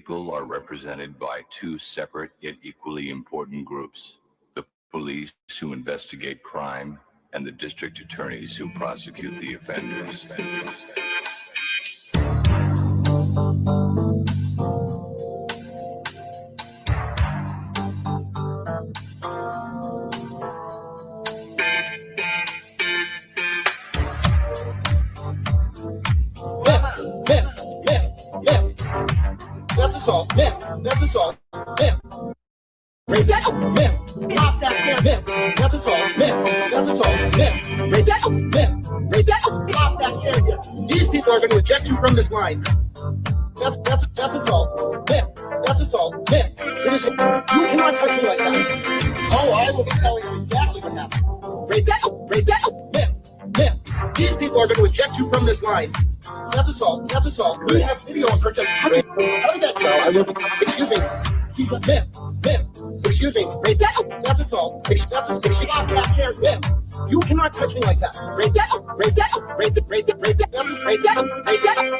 people are represented by two separate yet equally important groups: the police who investigate crime and the district attorneys who prosecute the offenders. That's assault, that's assault, rape that, drop that, that's assault, that's assault, rape that, drop that. These people are going to eject you from this line. That's assault, that's assault, it is. You cannot touch me like that. Oh, I will be telling you exactly what happened. Rape that, these people are going to eject you from this line. That's assault. That's assault. We have video of her just touching. How did that go? I will. Excuse me. Excuse me. Rape that. That's assault. You cannot touch me like that. Rape that.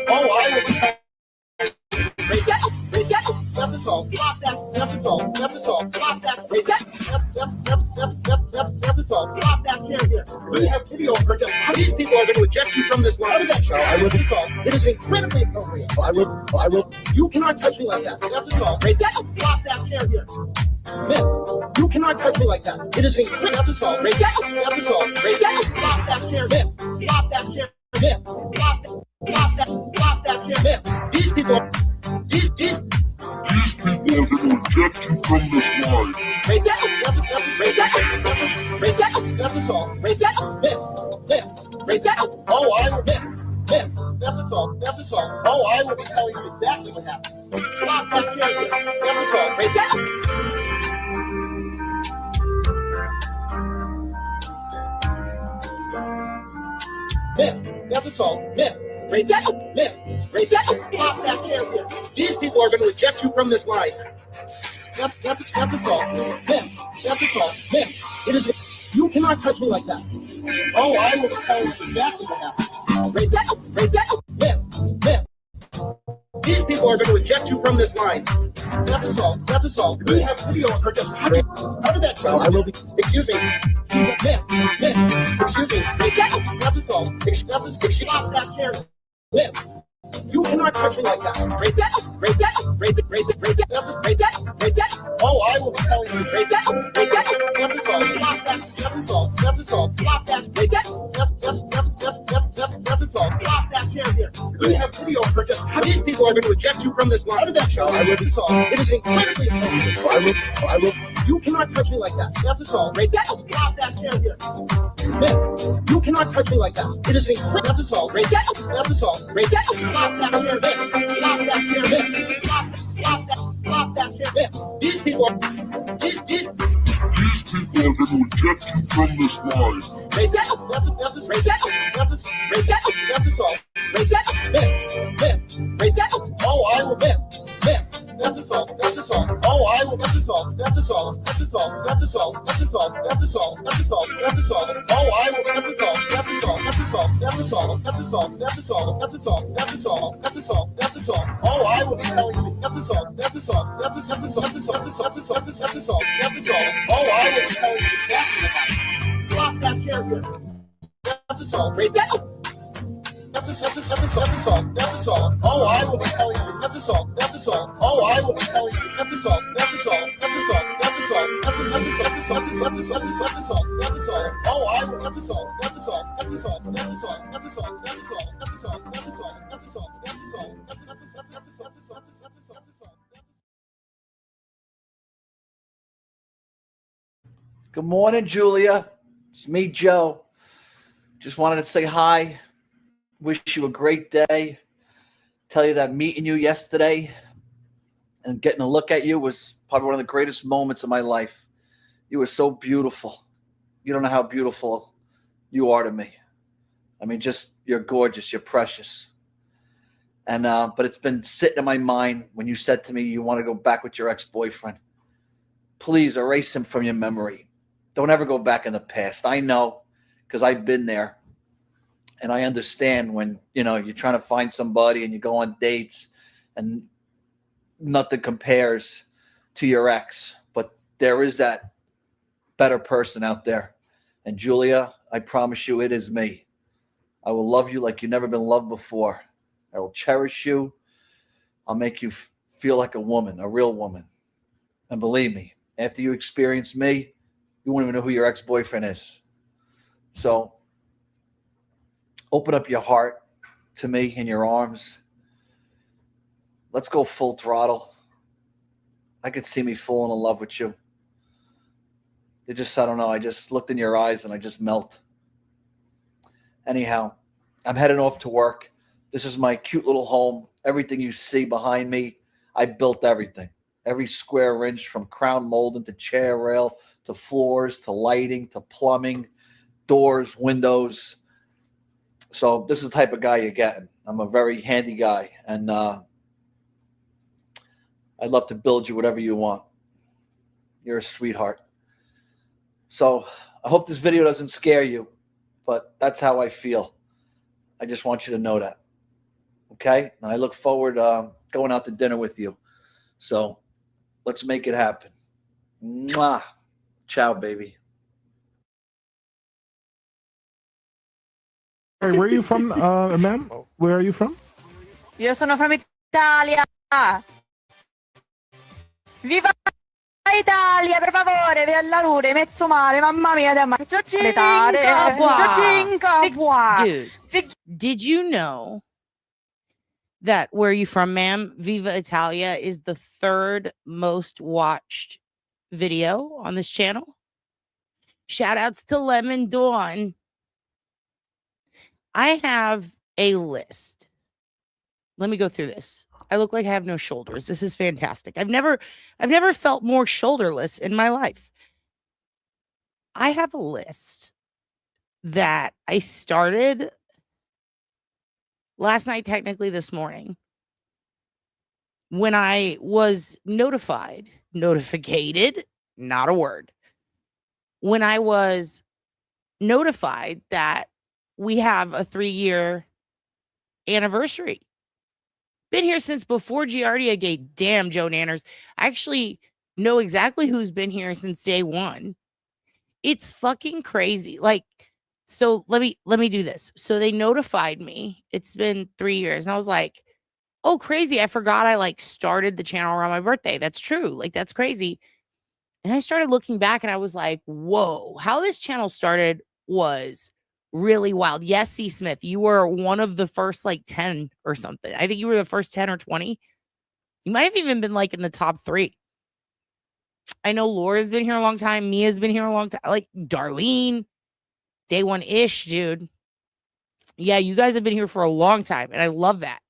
Oh, I will be. That's assault. That's assault. That's assault. That's assault. We have video of her just. These people are going to eject you from this line. How did that show? I will assault. It is incredibly appropriate. I will. You cannot touch me like that. That's assault. Drop that chair here. You cannot touch me like that. It is incredible. That's assault. That's assault. Drop that chair. Drop that chair. Drop that chair. These people are going to eject you from this line. That's assault. Oh, I will. That's assault. That's assault. Oh, I will be telling you exactly what happened. Drop that chair. That's assault. That's assault. Drop that chair. These people are going to eject you from this line. That's assault. That's assault. It is. You cannot touch me like that. Oh, I will tell you exactly what happened. These people are going to eject you from this line. That's assault. That's assault. We have video of her just touching. How did that go? I will be. Excuse me. Excuse me. That's assault. Stop that chair. You cannot touch me like that. Oh, I will be telling you. That's assault. That's assault. Stop that. That's assault. Stop that chair here. We have video of her just. These people are going to eject you from this line. How did that show? I will be assault. It is incredibly appropriate. I will. You cannot touch me like that. That's assault. Stop that chair here. You cannot touch me like that. It is incredible. That's assault. That's assault. Stop that chair. Stop that chair. These people are going to eject you from this line. That's assault. Oh, I will. That's assault. That's assault. Oh, I will. That's assault. That's assault. That's assault. That's assault. That's assault. That's assault. That's assault. That's assault. Oh, I will. That's assault. That's assault. That's assault. That's assault. That's assault. That's assault. That's assault. That's assault. That's assault. That's assault. Oh, I will be telling you. That's assault. That's assault. That's assault. That's assault. That's assault. That's assault. That's assault. Oh, I will be telling you exactly what happened. Drop that chair here. That's assault. That's assault. That's assault. Oh, I will be telling you. That's assault. That's assault. Oh, I will be telling you. That's assault. That's assault. That's assault. That's assault. That's assault. That's assault. That's assault. Oh, I will. That's assault. That's assault. That's assault. That's assault. That's assault. That's assault. That's assault. That's assault. That's assault. That's assault. Good morning, Julia. It's me, Joe. Just wanted to say hi. Wish you a great day. Tell you that meeting you yesterday and getting a look at you was probably one of the greatest moments of my life. You were so beautiful. You don't know how beautiful you are to me. I mean, just you're gorgeous. You're precious. And but it's been sitting in my mind when you said to me you want to go back with your ex-boyfriend. Please erase him from your memory. Don't ever go back in the past. I know because I've been there. And I understand when, you're trying to find somebody and you go on dates and nothing compares to your ex, but there is that better person out there. And Julia, I promise you, it is me. I will love you like you've never been loved before. I will cherish you. I'll make you feel like a woman, a real woman. And believe me, after you experience me, you won't even know who your ex-boyfriend is. So open up your heart to me in your arms. Let's go full throttle. I could see me falling in love with you. I don't know. I just looked in your eyes and I just melt. Anyhow, I'm heading off to work. This is my cute little home. Everything you see behind me, I built everything. Every square inch, from crown molding to chair rail to floors to lighting to plumbing, doors, windows. So this is the type of guy you're getting. I'm a very handy guy, and I'd love to build you whatever you want. You're a sweetheart. So I hope this video doesn't scare you, but that's how I feel. I just want you to know that. Okay? And I look forward going out to dinner with you. So let's make it happen. Mwah. Ciao, baby. Hey, where are you from, ma'am? Where are you from? Io sono from Italia. Viva Italia, per favore, via la lure, mezzo male, mamma mia, Dude, did you know that Where Are You From, Ma'am? Viva Italia is the third most watched video on this channel? Shout outs to Lemon Dawn. I have a list. Let me go through this. I look like I have no shoulders. This is fantastic. I've never felt more shoulderless in my life. I have a list that I started last night, technically this morning, when I was notified, not a word, when I was notified that we have a 3-year anniversary. Been here since before Giardia Gate. Damn, Joe Nanners. I actually know exactly who's been here since day one. It's fucking crazy. Like, so let me do this. So they notified me. It's been 3 years. And I was like, oh, crazy. I forgot I like started the channel around my birthday. That's true. Like, that's crazy. And I started looking back and I was like, whoa, how this channel started was really wild. Yes, C. Smith, you were one of the first like 10 or something. I think you were the first 10 or 20. You might have even been like in the top 3. I know Laura's been here a long time. Mia's been here a long time. Like Darlene, day one-ish, dude. Yeah, you guys have been here for a long time, and I love that.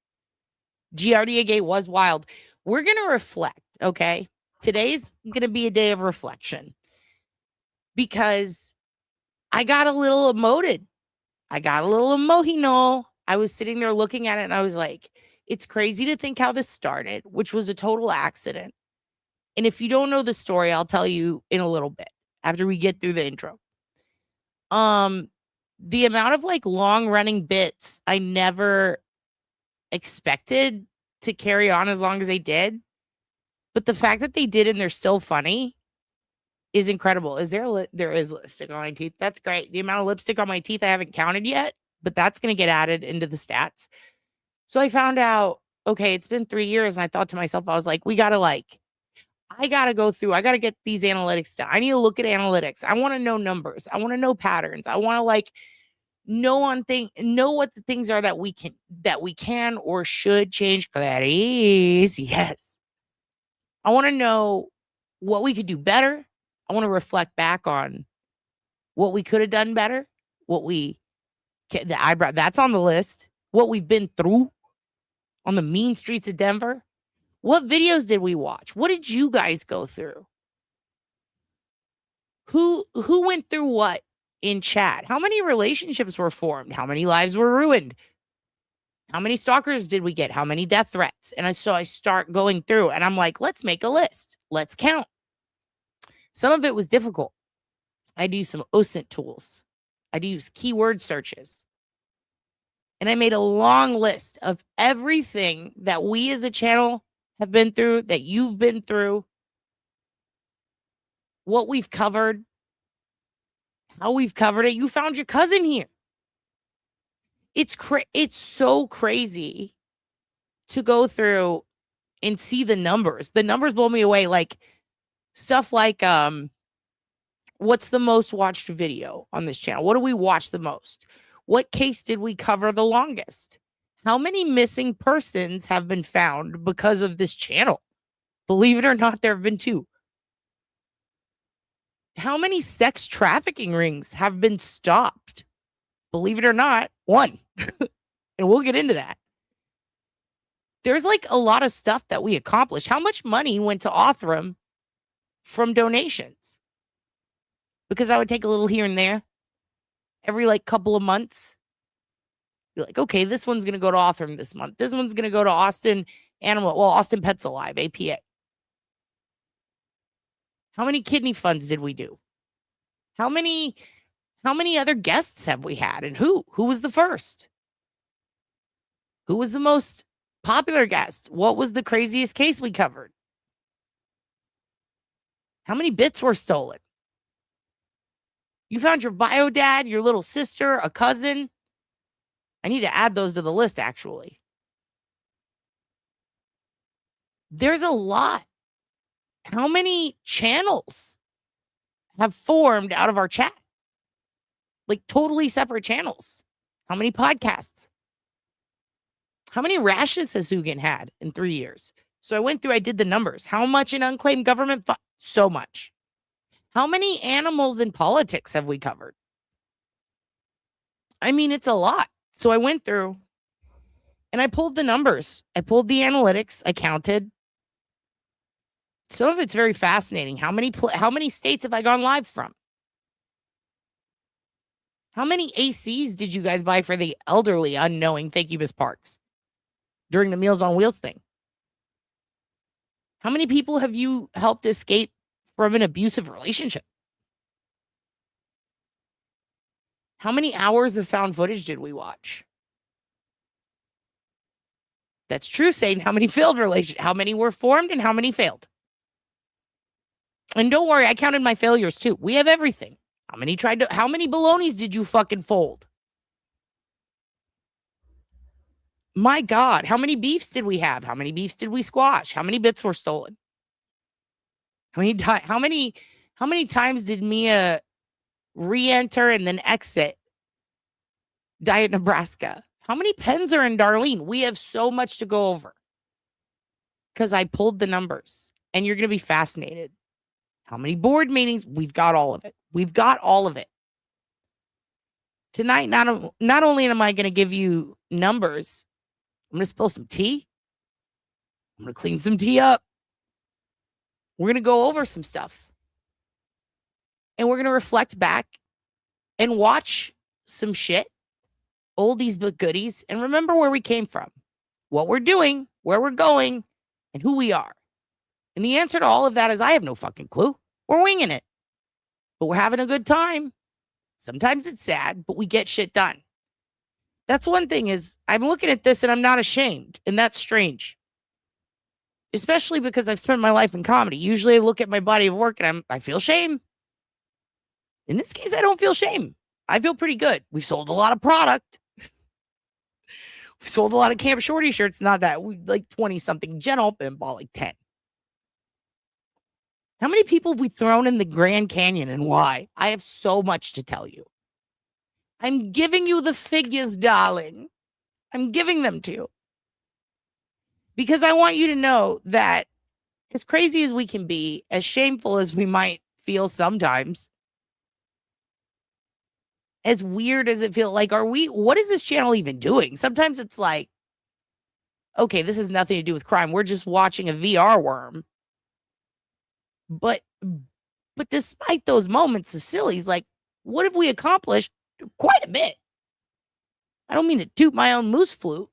Giardia Gate was wild. We're going to reflect, okay? Today's going to be a day of reflection because I got a little emoted. I got a little emotional. I was sitting there looking at it, and I was like, it's crazy to think how this started, which was a total accident. And if you don't know the story, I'll tell you in a little bit after we get through the intro. The amount of like long running bits I never expected to carry on as long as they did. But the fact that they did and they're still funny is incredible. There is lipstick on my teeth. That's great. The amount of lipstick on my teeth I haven't counted yet, but that's going to get added into the stats. So I found out, okay, it's been 3 years. And I thought to myself, I was like, I got to go through. I got to get these analytics done. I need to look at analytics. I want to know numbers. I want to know patterns. I want to like know what the things are that we can or should change. Clarice, yes. I want to know what we could do better. I want to reflect back on what we could have done better. That's on the list. What we've been through on the mean streets of Denver. What videos did we watch? What did you guys go through? Who went through what in chat? How many relationships were formed? How many lives were ruined? How many stalkers did we get? How many death threats? And so I start going through and I'm like, let's make a list. Let's count. Some of it was difficult. I'd use some OSINT tools. I'd use keyword searches. And I made a long list of everything that we as a channel have been through, that you've been through, what we've covered, how we've covered it. You found your cousin here. It's so crazy to go through and see the numbers. The numbers blow me away. Like stuff like what's the most watched video on this channel? What do we watch the most? What case did we cover the longest? How many missing persons have been found because of this channel? Believe it or not, there have been 2. How many sex trafficking rings have been stopped? Believe it or not, 1. And we'll get into that. There's like a lot of stuff that we accomplished. How much money went to Othram from donations? Because I would take a little here and there every like couple of months. Be like, okay, this one's going to go to Othram this month. This one's going to go to Austin Austin Pets Alive, APA. How many kidney funds did we do? How many other guests have we had? And who was the first? Who was the most popular guest? What was the craziest case we covered? How many bits were stolen? You found your bio dad, your little sister, a cousin. I need to add those to the list, actually. There's a lot. How many channels have formed out of our chat? Like totally separate channels. How many podcasts? How many rashes has Hugin had in 3 years? So I did the numbers. How much in unclaimed government funds? So much. How many animals in politics have we covered? I mean, it's a lot. So I went through and I pulled the numbers. I pulled the analytics. I counted. Some of it's very fascinating. How many states have I gone live from? How many ACs did you guys buy for the elderly unknowing? Thank you, Miss Parks. During the Meals on Wheels thing. How many people have you helped escape from an abusive relationship? How many hours of found footage did we watch? That's true, Satan. How many failed relationships? How many were formed and how many failed? And don't worry, I counted my failures too. We have everything. How many balonies did you fucking fold? My God, how many beefs did we have? How many beefs did we squash? How many bits were stolen? How many times did Mia re-enter and then exit Diet Nebraska? How many pens are in Darlene? We have so much to go over. Because I pulled the numbers. And you're going to be fascinated. How many board meetings? We've got all of it. We've got all of it. Tonight, not only am I going to give you numbers, I'm going to spill some tea. I'm going to clean some tea up. We're going to go over some stuff. And we're going to reflect back and watch some shit, oldies but goodies, and remember where we came from, what we're doing, where we're going, and who we are. And the answer to all of that is I have no fucking clue. We're winging it. But we're having a good time. Sometimes it's sad, but we get shit done. That's one thing is I'm looking at this and I'm not ashamed. And that's strange. Especially because I've spent my life in comedy. Usually I look at my body of work and I feel shame. In this case, I don't feel shame. I feel pretty good. We've sold a lot of product. We sold a lot of Camp Shorty shirts. Not that we like 20-something. Jen Alpin bought like 10. How many people have we thrown in the Grand Canyon and why? I have so much to tell you. I'm giving you the figures, darling. I'm giving them to you. Because I want you to know that as crazy as we can be, as shameful as we might feel sometimes, as weird as it feels, like, what is this channel even doing? Sometimes it's like, okay, this has nothing to do with crime. We're just watching a VR worm. But despite those moments of sillies, like, what have we accomplished? Quite a bit. I don't mean to toot my own moose flute,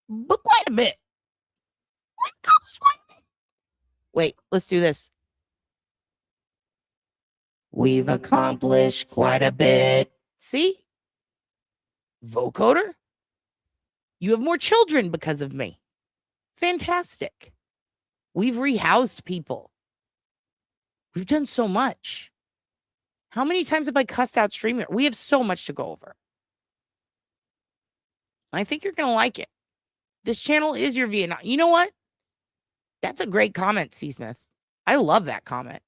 but quite a bit. Wait, let's do this. We've accomplished quite a bit. See? Vocoder? You have more children because of me. Fantastic. We've rehoused people. We've done so much. How many times have I cussed out streamer? We have so much to go over. I think you're going to like it. This channel is your Vietnam. You know what? That's a great comment, C. Smith. I love that comment.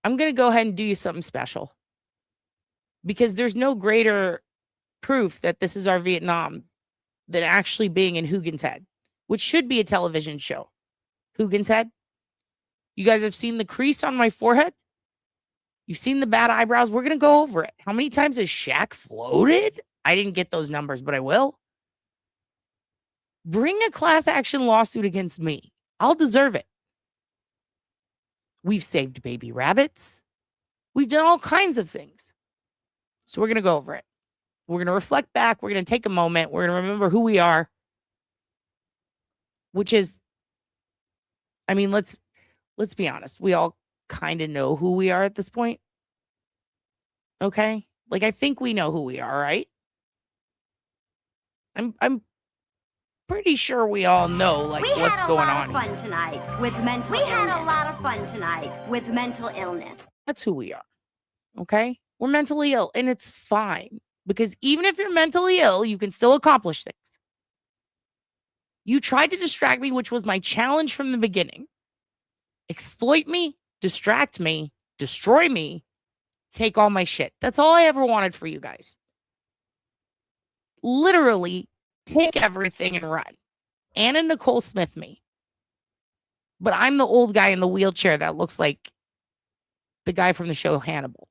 I'm going to go ahead and do you something special. Because there's no greater proof that this is our Vietnam than actually being in Hugin's Head, which should be a television show. Hugin's Head. You guys have seen the crease on my forehead? You've seen the bad eyebrows? We're going to go over it. How many times has Shaq floated? I didn't get those numbers, but I will. Bring a class action lawsuit against me. I'll deserve it. We've saved baby rabbits. We've done all kinds of things. So we're going to go over it. We're going to reflect back. We're going to take a moment. We're going to remember who we are. Which is, I mean, let's be honest. We all kind of know who we are at this point. Okay? Like, I think we know who we are, right? I'm pretty sure we all know, like, what's going on. We had a lot of fun tonight with mental illness. We had a lot of fun tonight with mental illness. That's who we are. Okay? We're mentally ill, and it's fine. Because even if you're mentally ill, you can still accomplish things. You tried to distract me, which was my challenge from the beginning. Exploit me, distract me, destroy me, take all my shit. That's all I ever wanted for you guys. Literally, take everything and run. Anna Nicole Smith me. But I'm the old guy in the wheelchair that looks like the guy from the show Hannibal.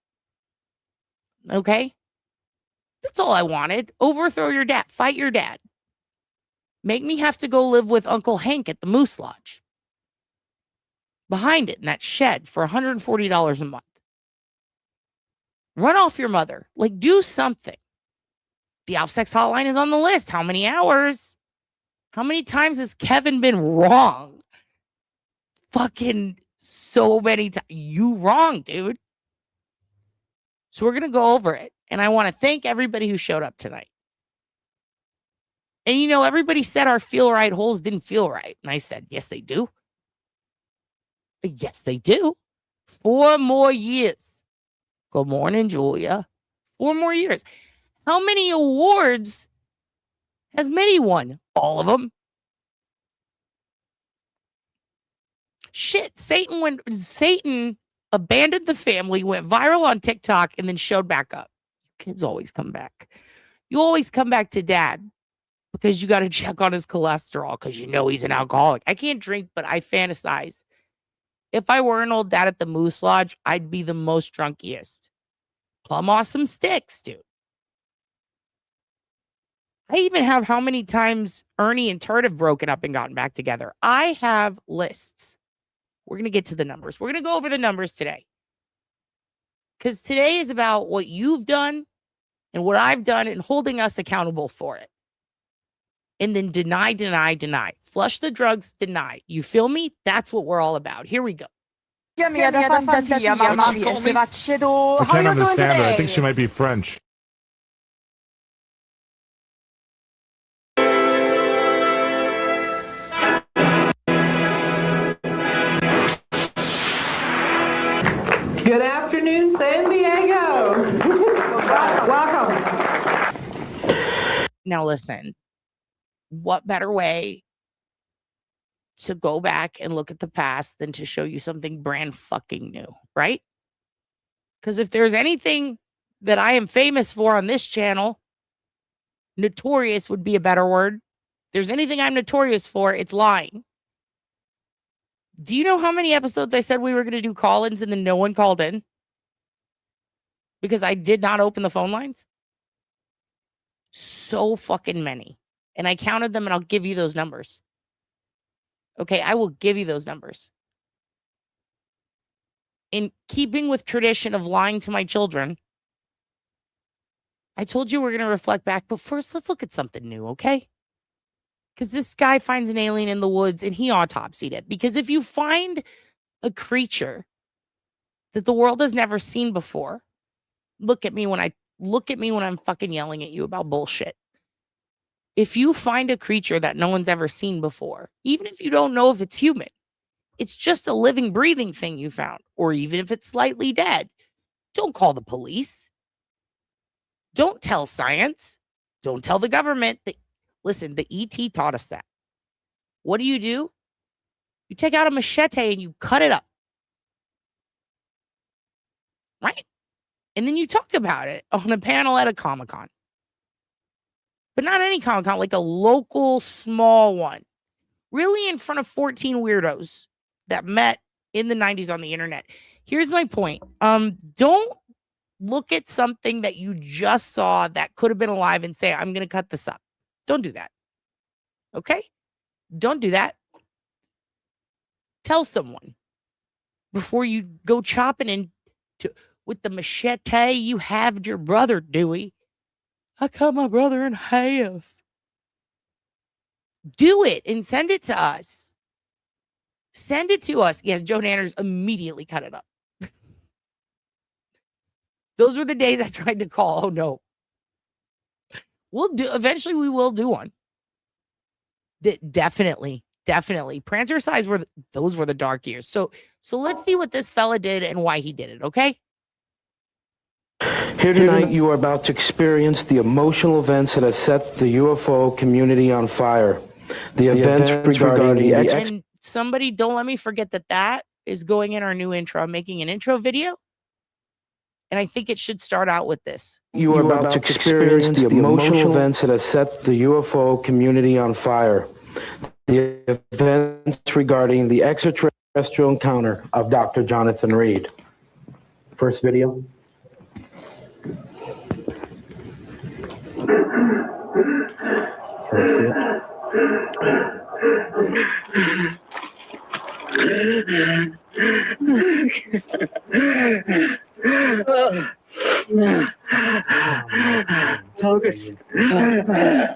Okay? That's all I wanted. Overthrow your dad. Fight your dad. Make me have to go live with Uncle Hank at the Moose Lodge. Behind it in that shed for $140 a month. Run off your mother. Like, do something. The Alf Sex Hotline is on the list. How many hours? How many times has Kevin been wrong? Fucking so many times. You wrong, dude. So we're going to go over it. And I want to thank everybody who showed up tonight. And, you know, everybody said our feel right holes didn't feel right. And I said, yes, they do. Yes, they do. 4 more years. Good morning, Julia. 4 more years. How many awards has Mitty won? All of them. Shit, Satan abandoned the family, went viral on TikTok, and then showed back up. Kids always come back. You always come back to dad because you got to check on his cholesterol because you know he's an alcoholic. I can't drink, but I fantasize. If I were an old dad at the Moose Lodge, I'd be the most drunkiest. Plum awesome sticks, dude. I even have how many times Ernie and Turd have broken up and gotten back together. I have lists. We're going to get to the numbers. We're going to go over the numbers today. Because today is about what you've done and what I've done and holding us accountable for it. And then deny. Flush the drugs, deny. You feel me? That's what we're all about. Here we go. I can't understand her. I think she might be French. Good afternoon, San Diego. Welcome. Now listen, what better way to go back and look at the past than to show you something brand fucking new, right? Because if there's anything that I am famous for on this channel, notorious would be a better word. If there's anything I'm notorious for, it's lying. Do you know how many episodes I said we were going to do call-ins and then no one called in? Because I did not open the phone lines? So fucking many. And I counted them and I'll give you those numbers. Okay, I will give you those numbers. In keeping with tradition of lying to my children, I told you we're going to reflect back, but first let's look at something new, okay? Because this guy finds an alien in the woods and he autopsied it. Because if you find a creature that the world has never seen before, look at me when I'm fucking yelling at you about bullshit. If you find a creature that no one's ever seen before, even if you don't know if it's human, it's just a living, breathing thing you found, or even if it's slightly dead, don't call the police. Don't tell science. Don't tell the government. Listen, the ET taught us that. What do? You take out a machete and you cut it up. Right? And then you talk about it on a panel at a Comic-Con. But not any Comic-Con, like a local small one. Really in front of 14 weirdos that met in the 90s on the internet. Here's my point. Don't look at something that you just saw that could have been alive and say, I'm going to cut this up. Don't do that. Okay? Don't do that. Tell someone before you go chopping into with the machete. You halved your brother, Dewey. I cut my brother in half. Do it and send it to us. Send it to us. Yes, Joe Nanners immediately cut it up. Those were the days I tried to call. Oh, no. Eventually we will do one. Definitely. Prancer size those were the dark years. So let's see what this fella did and why he did it, okay? Here tonight, you are about to experience the emotional events that have set the UFO community on fire. The events regarding the And somebody, don't let me forget that is going in our new intro. I'm making an intro video, and I think it should start out with this. You are about to experience the emotional events that have set the UFO community on fire. The events regarding the extraterrestrial encounter of Dr. Jonathan Reed. First video. Can I see Okay,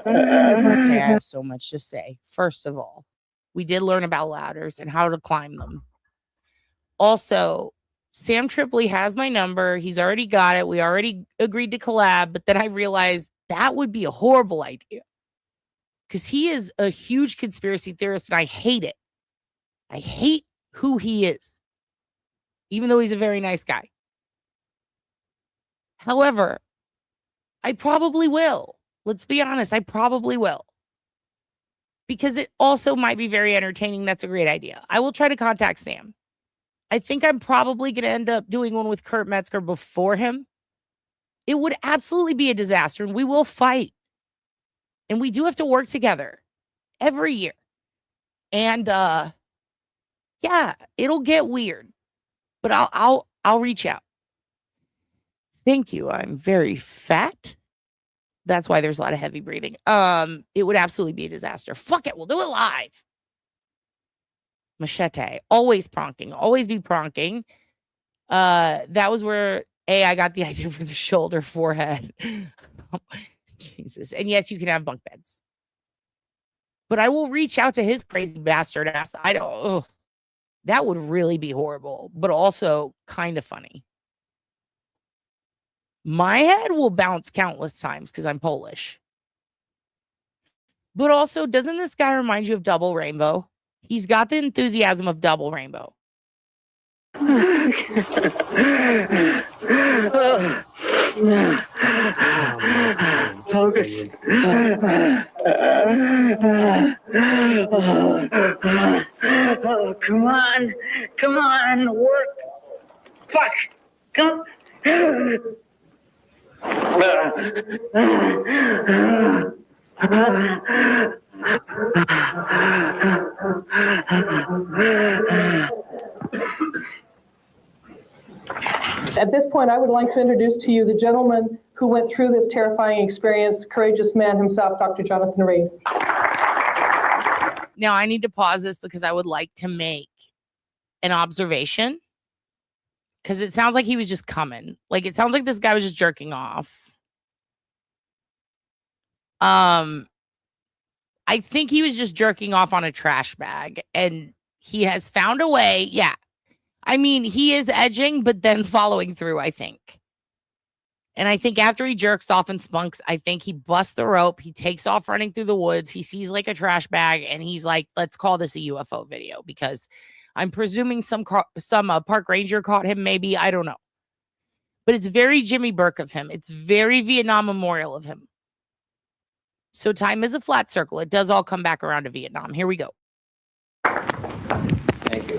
I have so much to say. First of all, we did learn about ladders and how to climb them. Also, Sam Tripoli has my number. He's already got it. We already agreed to collab, but then I realized that would be a horrible idea because he is a huge conspiracy theorist and I hate it. I hate who he is, even though he's a very nice guy. However, I probably will. Let's be honest. I probably will. Because it also might be very entertaining. That's a great idea. I will try to contact Sam. I think I'm probably going to end up doing one with Kurt Metzger before him. It would absolutely be a disaster, and we will fight. And we do have to work together every year. And yeah, it'll get weird. But I'll reach out. Thank you. I'm very fat. That's why there's a lot of heavy breathing. It would absolutely be a disaster. Fuck it. We'll do it live. Machete. Always pronking. Always be pronking. That was where I got the idea for the shoulder, forehead. Jesus. And yes, you can have bunk beds. But I will reach out to his crazy bastard ass. That would really be horrible, but also kind of funny. My head will bounce countless times because I'm Polish. But also, doesn't this guy remind you of Double Rainbow? He's got the enthusiasm of Double Rainbow. Focus. Oh, come on, work. Fuck, come. At this point, I would like to introduce to you the gentleman who went through this terrifying experience, courageous man himself, Dr. Jonathan Reed. Now, I need to pause this because I would like to make an observation because it sounds like he was just coming. Like, it sounds like this guy was just jerking off. I think he was just jerking off on a trash bag and he has found a way. Yeah. I mean, he is edging, but then following through, I think. And I think after he jerks off and spunks, I think he busts the rope. He takes off running through the woods. He sees like a trash bag and he's like, let's call this a UFO video, because I'm presuming some park ranger caught him. Maybe, I don't know. But it's very Jimmy Burke of him. It's very Vietnam Memorial of him. So time is a flat circle. It does all come back around to Vietnam. Here we go. Thank you.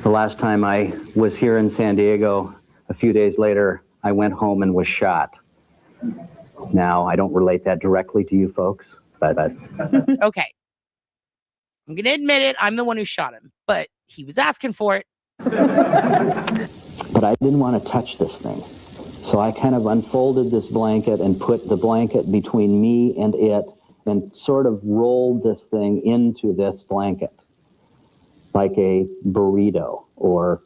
The last time I was here in San Diego, a few days later, I went home and was shot. Now, I don't relate that directly to you folks, but... Okay. I'm going to admit it. I'm the one who shot him, but he was asking for it. But I didn't want to touch this thing. So I kind of unfolded this blanket and put the blanket between me and it and sort of rolled this thing into this blanket like a burrito or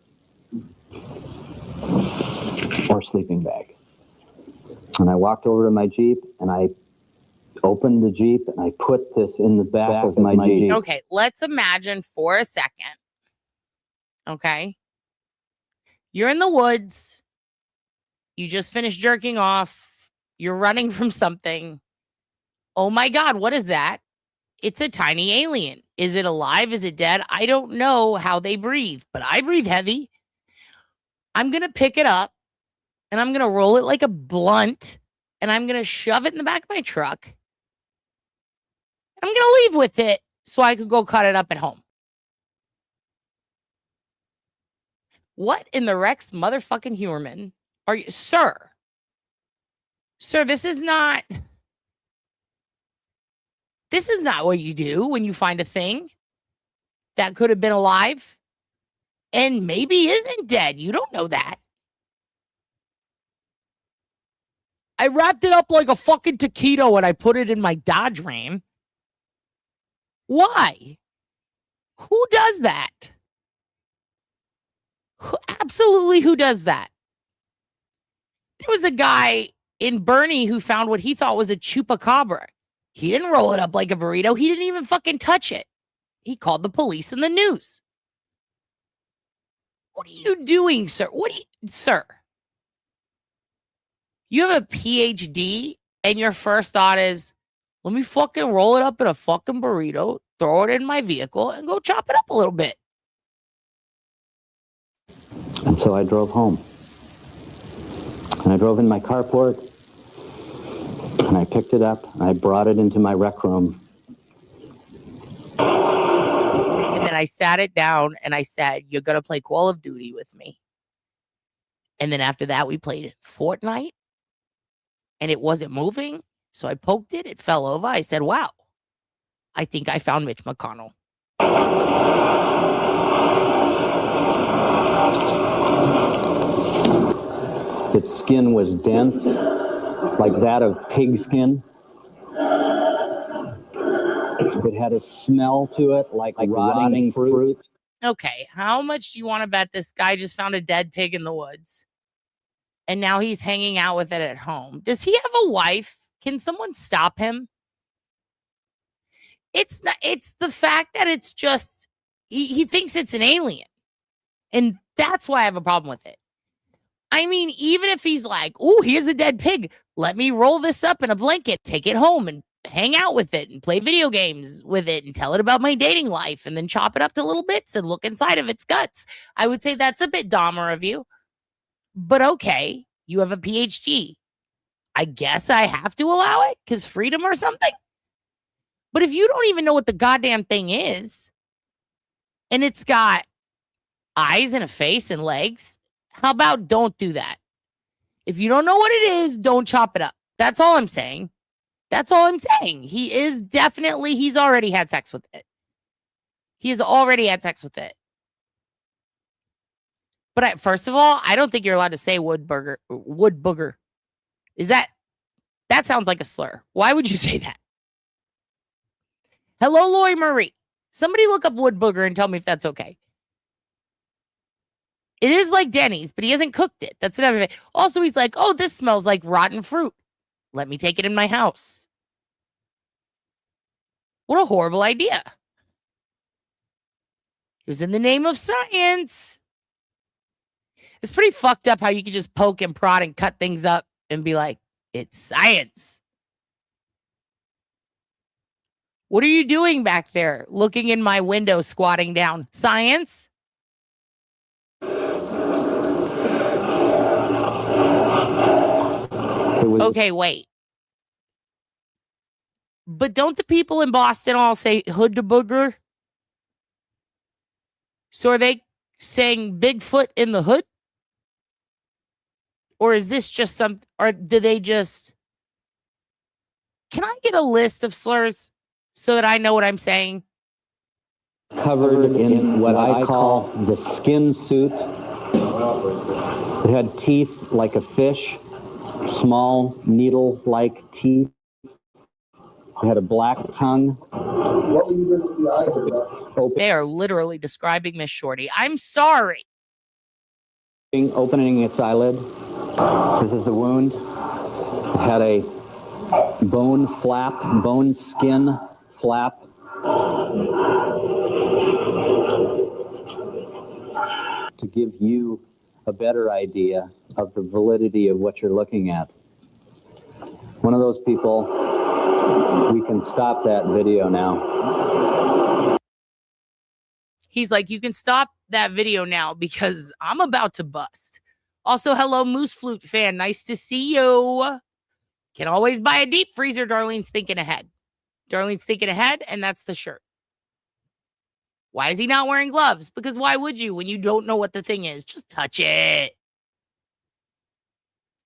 sleeping bag. And I walked over to my Jeep and I opened the Jeep and I put this in the back of my Jeep. Okay, let's imagine for a second. Okay. You're in the woods. You just finished jerking off. You're running from something. Oh my God, what is that? It's a tiny alien. Is it alive? Is it dead? I don't know how they breathe, but I breathe heavy. I'm going to pick it up and I'm going to roll it like a blunt and I'm going to shove it in the back of my truck. I'm going to leave with it so I could go cut it up at home. What in the Rex motherfucking Huerman are you, sir? Sir, this is not what you do when you find a thing that could have been alive and maybe isn't dead. You don't know that. I wrapped it up like a fucking taquito and I put it in my Dodge Ram. Why? Who does that? Absolutely, who does that? There was a guy in Bernie who found what he thought was a chupacabra. He didn't roll it up like a burrito. He didn't even fucking touch it. He called the police and the news. What are you doing, sir? Sir? You have a PhD and your first thought is, let me fucking roll it up in a fucking burrito, throw it in my vehicle, and go chop it up a little bit. And so I drove home. And I drove in my carport, and I picked it up, and I brought it into my rec room. And then I sat it down, and I said, you're going to play Call of Duty with me. And then after that, we played Fortnite, and it wasn't moving. So I poked it. It fell over. I said, wow, I think I found Mitch McConnell. Its skin was dense, like that of pig skin. It had a smell to it, like rotting fruit. Okay, how much do you want to bet this guy just found a dead pig in the woods? And now he's hanging out with it at home. Does he have a wife? Can someone stop him? It's the fact that it's just, he thinks it's an alien. And that's why I have a problem with it. I mean, even if he's like, oh, here's a dead pig. Let me roll this up in a blanket, take it home and hang out with it and play video games with it and tell it about my dating life and then chop it up to little bits and look inside of its guts. I would say that's a bit Dahmer of you. But okay, you have a PhD. I guess I have to allow it because freedom or something. But if you don't even know what the goddamn thing is and it's got eyes and a face and legs, how about don't do that? If you don't know what it is, don't chop it up. That's all I'm saying. That's all I'm saying. He's already had sex with it. He has already had sex with it. But first of all, I don't think you're allowed to say wood booger. That sounds like a slur. Why would you say that? Hello, Lori Marie. Somebody look up wood booger and tell me if that's okay. It is like Denny's, but he hasn't cooked it. That's another thing. Also, he's like, oh, this smells like rotten fruit. Let me take it in my house. What a horrible idea. It was in the name of science. It's pretty fucked up how you can just poke and prod and cut things up and be like, it's science. What are you doing back there? Looking in my window, squatting down. Science? Okay, wait. But don't the people in Boston all say hood to booger? So are they saying Bigfoot in the hood? Or is this just or do they just... Can I get a list of slurs so that I know what I'm saying? Covered in what I call the skin suit. It had teeth like a fish, small needle-like teeth. It had a black tongue. What were you doing with the eye? They are literally describing Miss Shorty. I'm sorry. Opening its eyelid. This is the wound. It had a bone flap, bone skin flap. To give you a better idea of the validity of what you're looking at. One of those people, we can stop that video now. He's like, you can stop that video now because I'm about to bust. Also, hello, Moose Flute fan. Nice to see you. Can always buy a deep freezer. Darlene's thinking ahead. Darlene's thinking ahead, and that's the shirt. Why is he not wearing gloves? Because why would you when you don't know what the thing is? Just touch it.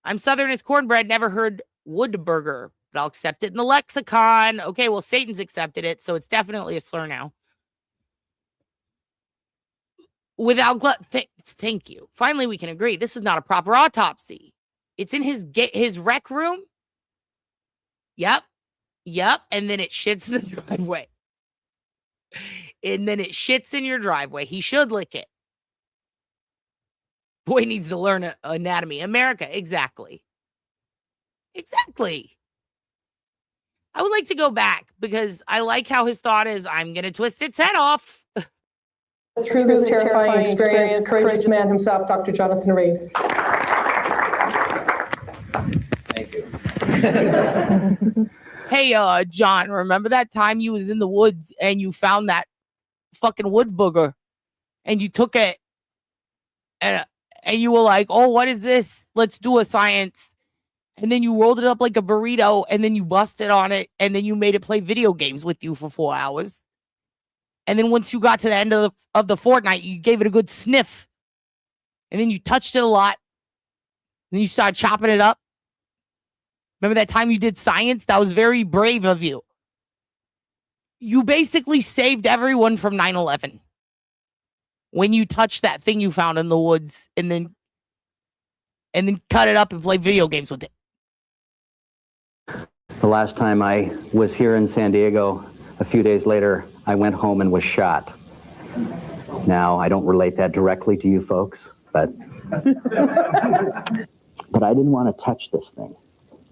I'm Southern as cornbread. Never heard Woodburger, but I'll accept it in the lexicon. Okay, well, Satan's accepted it, so it's definitely a slur now. Without thank you. Finally, we can agree. This is not a proper autopsy. It's in his rec room. Yep. And then it shits in the driveway. And then it shits in your driveway. He should lick it. Boy needs to learn anatomy. America, exactly. Exactly. I would like to go back because I like how his thought is, I'm going to twist its head off. Through this terrifying experience, courageous man himself, Dr. Jonathan Reed. Thank you. Hey, John, remember that time you was in the woods and you found that fucking wood booger and you took it and you were like, oh, what is this? Let's do a science. And then you rolled it up like a burrito and then you busted on it and then you made it play video games with you for 4 hours. And then once you got to the end of the fortnight, you gave it a good sniff. And then you touched it a lot. And then you started chopping it up. Remember that time you did science? That was very brave of you. You basically saved everyone from 9/11. When you touched that thing you found in the woods and then cut it up and play video games with it. The last time I was here in San Diego, a few days later, I went home and was shot. Now, I don't relate that directly to you folks, but I didn't want to touch this thing.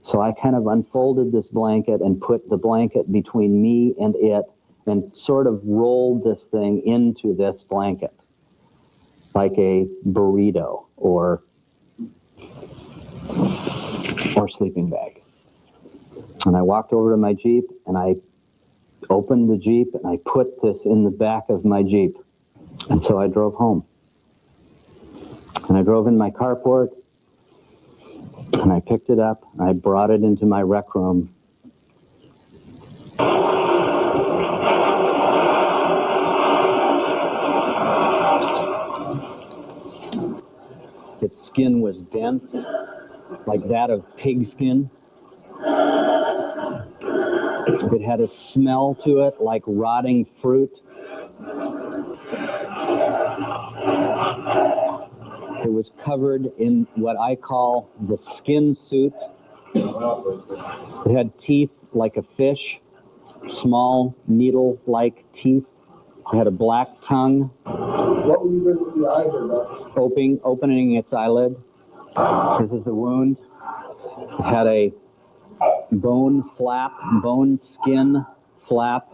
So I kind of unfolded this blanket and put the blanket between me and it and sort of rolled this thing into this blanket like a burrito or sleeping bag. And I walked over to my Jeep and I opened the Jeep and I put this in the back of my Jeep. And so I drove home. And I drove in my carport and I picked it up and I brought it into my rec room. Its skin was dense, like that of pig skin. It had a smell to it like rotting fruit. It was covered in what I call the skin suit. It had teeth like a fish, small needle-like teeth. It had a black tongue. What were you doing with the eye? Opening its eyelid. This is the wound. It had a bone flap, bone skin flap.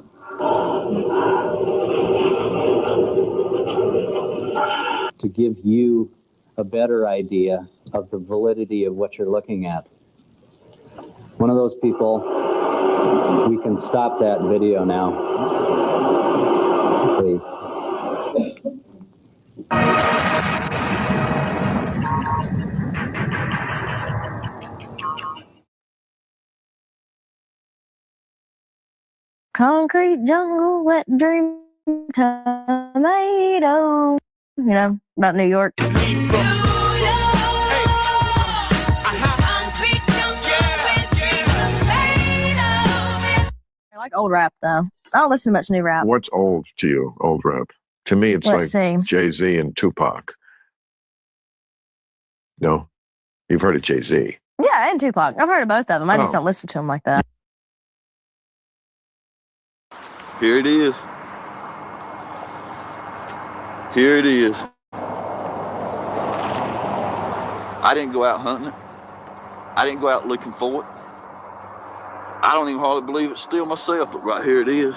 To give you a better idea of the validity of what you're looking at. One of those people, we can stop that video now. Please. Concrete jungle, wet dream, tomato. You know, about New York. I like old rap, though. I don't listen to much new rap. What's old to you, old rap? To me, it's Let's like see. Jay-Z and Tupac. No? You've heard of Jay-Z. Yeah, and Tupac. I've heard of both of them. I just Oh. don't listen to them like that. Here it is. Here it is. I didn't go out hunting it. I didn't go out looking for it. I don't even hardly believe it's still myself, but right here it is.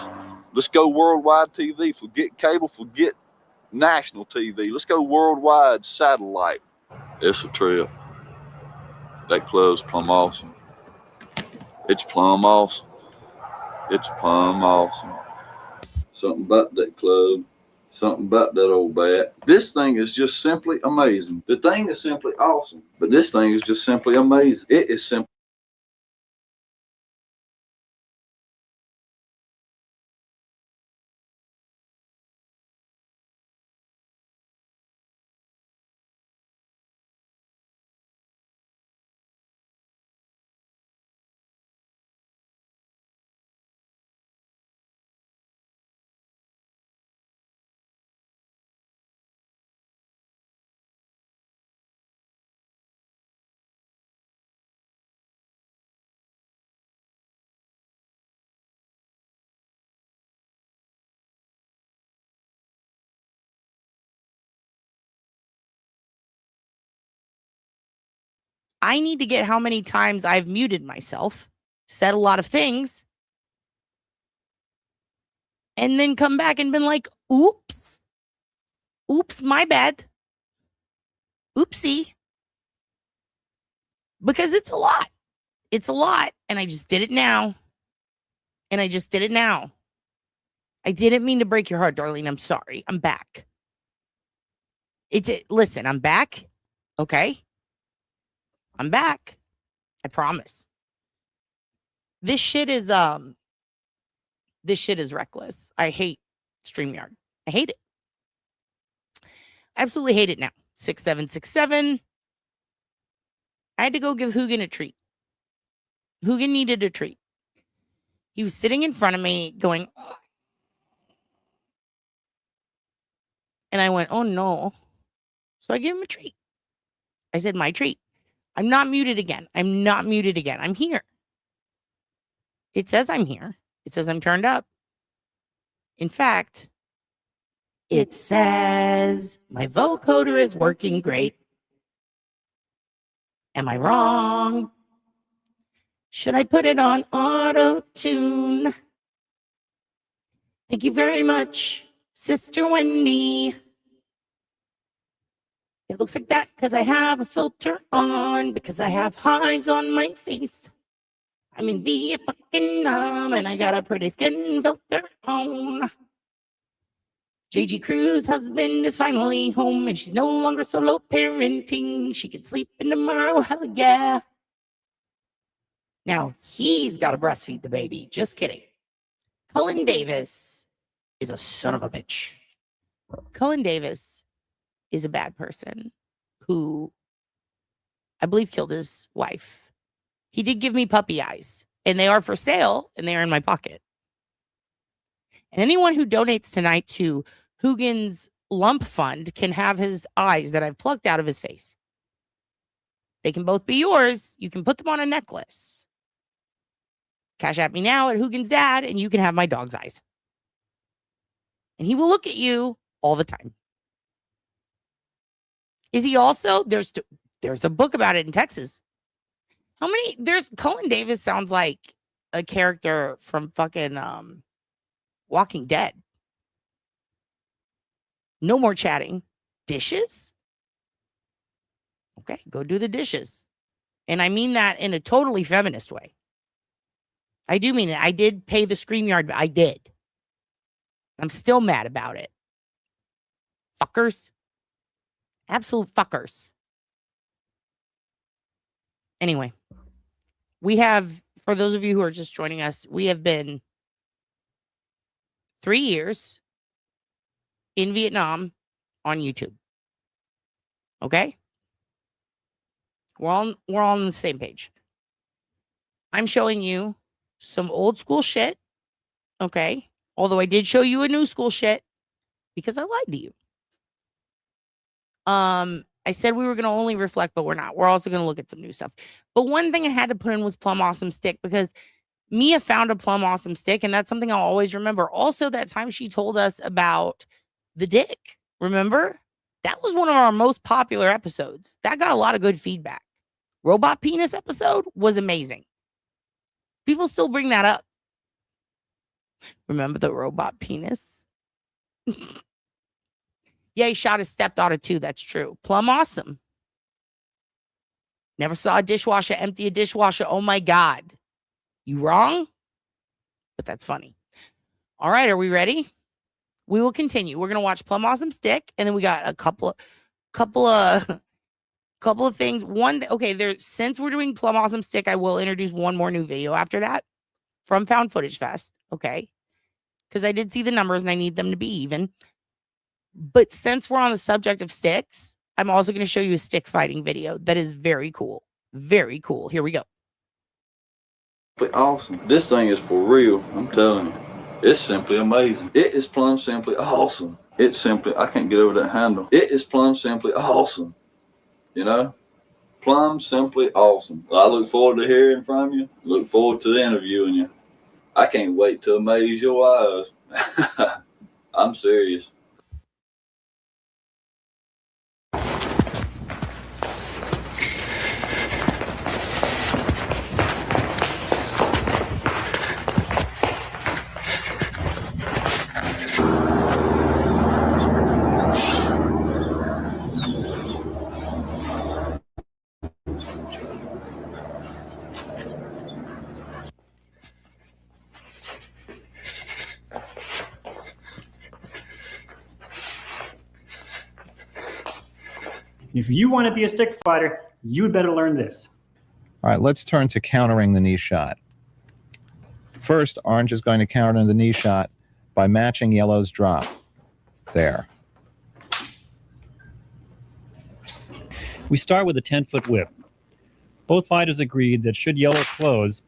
Let's go worldwide TV. Forget cable, forget national TV. Let's go worldwide satellite. It's a trip. That club's plumb awesome. It's plumb awesome. It's plumb awesome. Something about that club. Something about that old bat. This thing is just simply amazing. The thing is simply awesome, but this thing is just simply amazing. It is simply. I need to get how many times I've muted myself, said a lot of things, and then come back and been like, oops, my bad. Oopsie. Because it's a lot. It's a lot. And I just did it now. I didn't mean to break your heart, Darlene. I'm sorry. I'm back. Listen, I'm back. Okay. I'm back. I promise. This shit is reckless. I hate StreamYard. I hate it. Absolutely hate it now. 6767. I had to go give Hugin a treat. Hugin needed a treat. He was sitting in front of me going, and I went, oh no. So I gave him a treat. I said, my treat. I'm not muted again. I'm here. It says I'm here. It says I'm turned up. In fact, it says my vocoder is working great. Am I wrong? Should I put it on auto-tune? Thank you very much, Sister Wendy. It looks like that because I have a filter on, because I have hives on my face. I'm in Vietnam and I got a pretty skin filter on. JG Crew's husband is finally home and she's no longer solo parenting. She can sleep in tomorrow, hell yeah. Now, he's got to breastfeed the baby. Just kidding. Cullen Davis is a son of a bitch. Cullen Davis is a bad person who I believe killed his wife. He did give me puppy eyes, and they are for sale, and they are in my pocket. And anyone who donates tonight to Hugin's lump fund can have his eyes that I've plucked out of his face. They can both be yours. You can put them on a necklace. Cash at me now at Hugin's dad, and you can have my dog's eyes. And he will look at you all the time. Is he also, there's a book about it in Texas. How many, Cullen Davis sounds like a character from fucking Walking Dead. No more chatting. Dishes? Okay, go do the dishes. And I mean that in a totally feminist way. I do mean it. I did pay the StreamYard. I did. I'm still mad about it. Fuckers. Absolute fuckers. Anyway, we have, for those of you who are just joining us, we have been 3 years in Vietnam on YouTube. Okay? We're all on the same page. I'm showing you some old school shit. Okay? Although I did show you a new school shit because I lied to you. I said we were going to only reflect, but we're not. We're also going to look at some new stuff. But one thing I had to put in was Plum Awesome Stick because Mia found a Plum Awesome Stick, and that's something I'll always remember. Also, that time she told us about the dick. Remember? That was one of our most popular episodes. That got a lot of good feedback. Robot penis episode was amazing. People still bring that up. Remember the robot penis? Yeah, he shot his stepdaughter too. That's true. Plum Awesome. Never saw a dishwasher empty a dishwasher. Oh my God. You wrong? But that's funny. All right, are we ready? We will continue. We're gonna watch Plum Awesome Stick, and then we got a couple of things. Since we're doing Plum Awesome Stick, I will introduce one more new video after that from Found Footage Fest. Okay. Because I did see the numbers and I need them to be even. But since we're on the subject of sticks, I'm also going to show you a stick fighting video that is very cool. Very cool. Here we go. Awesome. This thing is for real. I'm telling you. It's simply amazing. It is plumb simply awesome. It's simply, I can't get over that handle. It is plumb simply awesome. You know? Plumb simply awesome. Well, I look forward to hearing from you. Look forward to interviewing you. I can't wait to amaze your eyes. I'm serious. If you want to be a stick fighter, you'd better learn this. All right, let's turn to countering the knee shot. First, orange is going to counter the knee shot by matching yellow's drop. There. We start with a 10-foot whip. Both fighters agreed that should yellow close,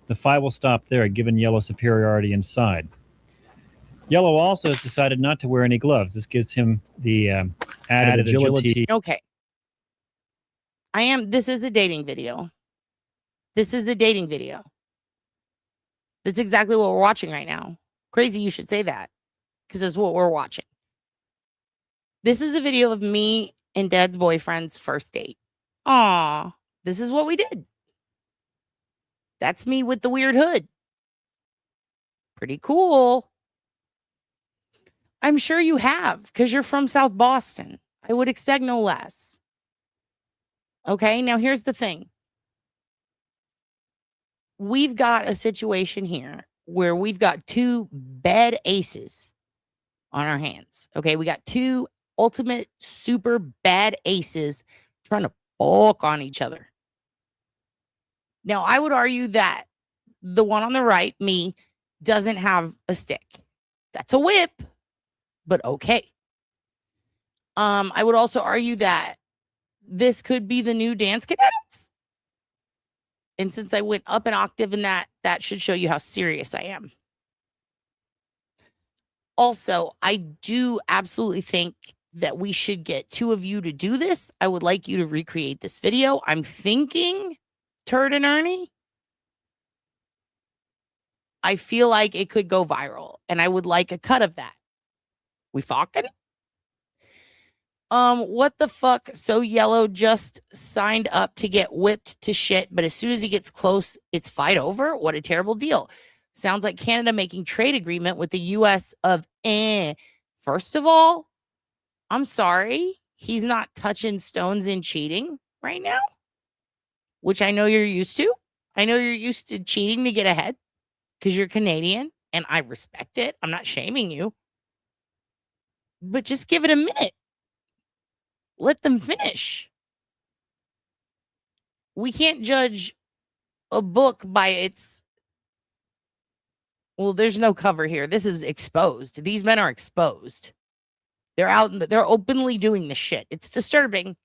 the fight will stop there, given yellow's superiority inside. Yellow also has decided not to wear any gloves. This gives him the added agility. Okay. This is a dating video. This is a dating video. That's exactly what we're watching right now. Crazy you should say that, because that's what we're watching. This is a video of me and Dad's boyfriend's first date. Aw, this is what we did. That's me with the weird hood. Pretty cool. I'm sure you have, because you're from South Boston. I would expect no less. Okay, now here's the thing. We've got a situation here where we've got two bad aces on our hands. Okay, we got two ultimate super bad aces trying to bulk on each other. Now, I would argue that the one on the right, me, doesn't have a stick. That's a whip, but okay. I would also argue that this could be the new Dance Cadets. And since I went up an octave in that should show you how serious I am. Also, I do absolutely think that we should get two of you to do this. I would like you to recreate this video. I'm thinking Turd and Ernie. I feel like it could go viral, and I would like a cut of that. We fucking? What the fuck? So Yellow just signed up to get whipped to shit, but as soon as he gets close, it's fight over? What a terrible deal. Sounds like Canada making trade agreement with the US of First of all, I'm sorry. he's not touching stones and cheating right now, which I know you're used to. I know you're used to cheating to get ahead because you're Canadian, and I respect it. I'm not shaming you. But just give it a minute. Let them finish. We can't judge a book by its... Well, there's no cover here. This is exposed. These men are exposed. They're out, they're openly doing this shit. It's disturbing.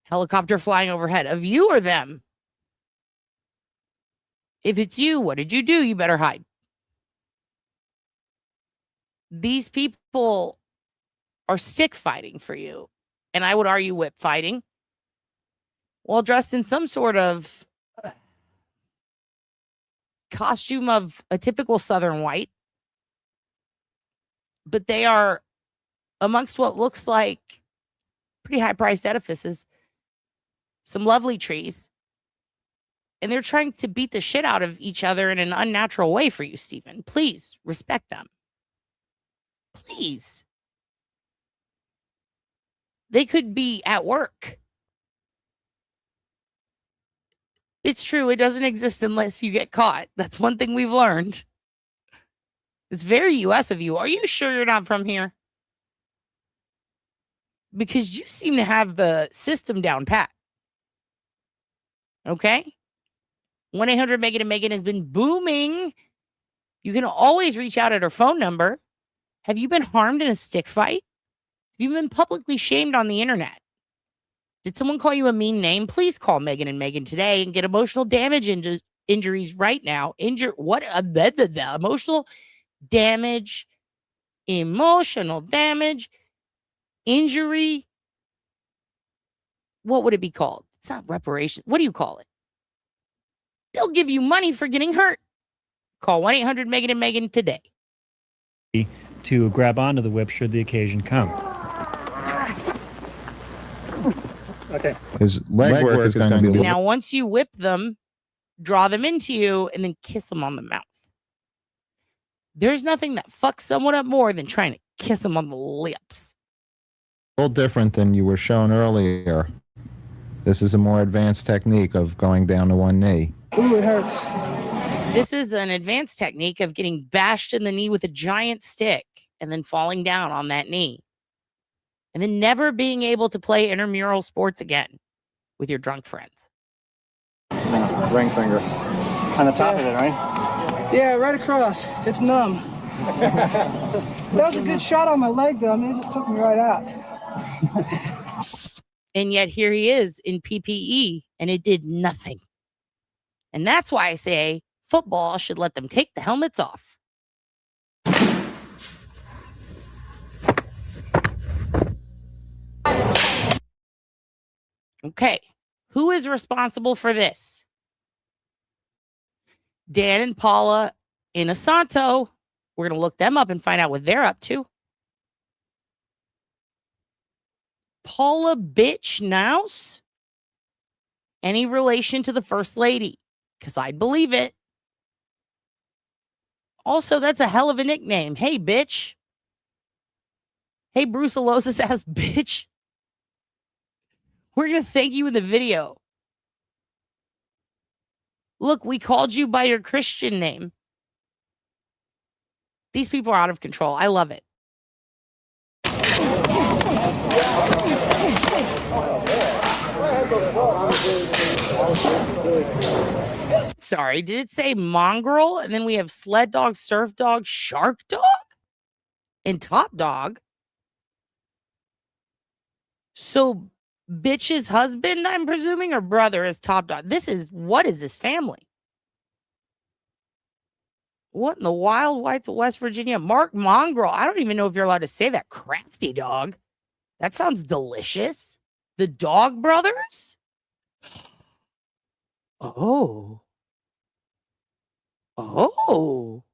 Helicopter flying overhead. Of you or them? If it's you, what did you do? You better hide. These people are stick fighting for you. And I would argue whip fighting. While dressed in some sort of costume of a typical Southern white. But they are amongst what looks like pretty high-priced edifices. Some lovely trees. And they're trying to beat the shit out of each other in an unnatural way for you, Stephen. Please respect them. Please. They could be at work. It's true. It doesn't exist unless you get caught. That's one thing we've learned. It's very US of you. Are you sure you're not from here? Because you seem to have the system down pat. Okay? 1-800-MEGAN and Megan has been booming. You can always reach out at her phone number. Have you been harmed in a stick fight? Have you been publicly shamed on the internet? Did someone call you a mean name? Please call Megan and Megan today and get emotional damage injuries right now. Emotional damage, injury. What would it be called? It's not reparation. What do you call it? They'll give you money for getting hurt. Call 1-800-MEGAN and Megan today. To grab onto the whip should the occasion come. Okay. His leg work is going to be... Now, once you whip them, draw them into you, and then kiss them on the mouth. There's nothing that fucks someone up more than trying to kiss them on the lips. A little different than you were shown earlier. This is a more advanced technique of going down to one knee. Ooh, it hurts. This is an advanced technique of getting bashed in the knee with a giant stick and then falling down on that knee. And then never being able to play intramural sports again with your drunk friends. Ring finger. On the top of it, right? Yeah, right across. It's numb. That was a good shot on my leg, though. I mean, it just took me right out. And yet here he is in PPE, and it did nothing. And that's why I say football should let them take the helmets off. Okay, who is responsible for this? Dan and Paula Inosanto. We're going to look them up and find out what they're up to. Paula Bitch Nouse? Any relation to the First Lady? Because I'd believe it. Also, that's a hell of a nickname. Hey, bitch. Hey, Brucellosis ass bitch. We're going to thank you in the video. Look, we called you by your Christian name. These people are out of control. I love it. Sorry, did it say mongrel? And then we have sled dog, surf dog, shark dog, and top dog. So bitch's husband, I'm presuming, or brother is top dog. What is this family? What in the wild whites of West Virginia? Mark Mongrel. I don't even know if you're allowed to say that. Crafty dog. That sounds delicious. The Dog Brothers? Oh. Oh.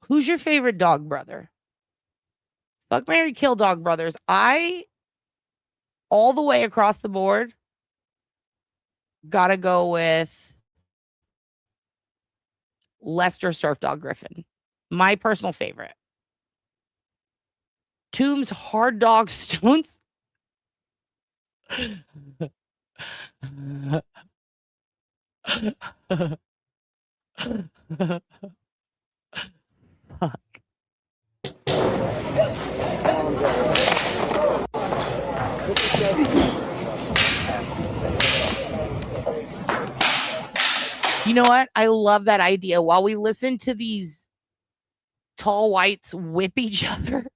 Who's your favorite dog brother? Fuck, marry, kill Dog Brothers. All the way across the board, gotta go with Lester Surf Dog Griffin. My personal favorite. Tombs hard dog stones. Fuck. You know what? I love that idea. While we listen to these tall whites whip each other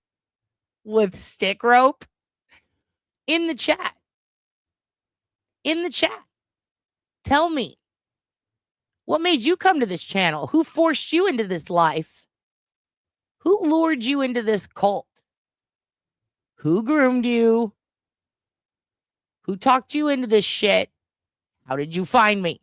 with stick rope, in the chat, tell me, what made you come to this channel? Who forced you into this life? Who lured you into this cult? Who groomed you? Who talked you into this shit? How did you find me?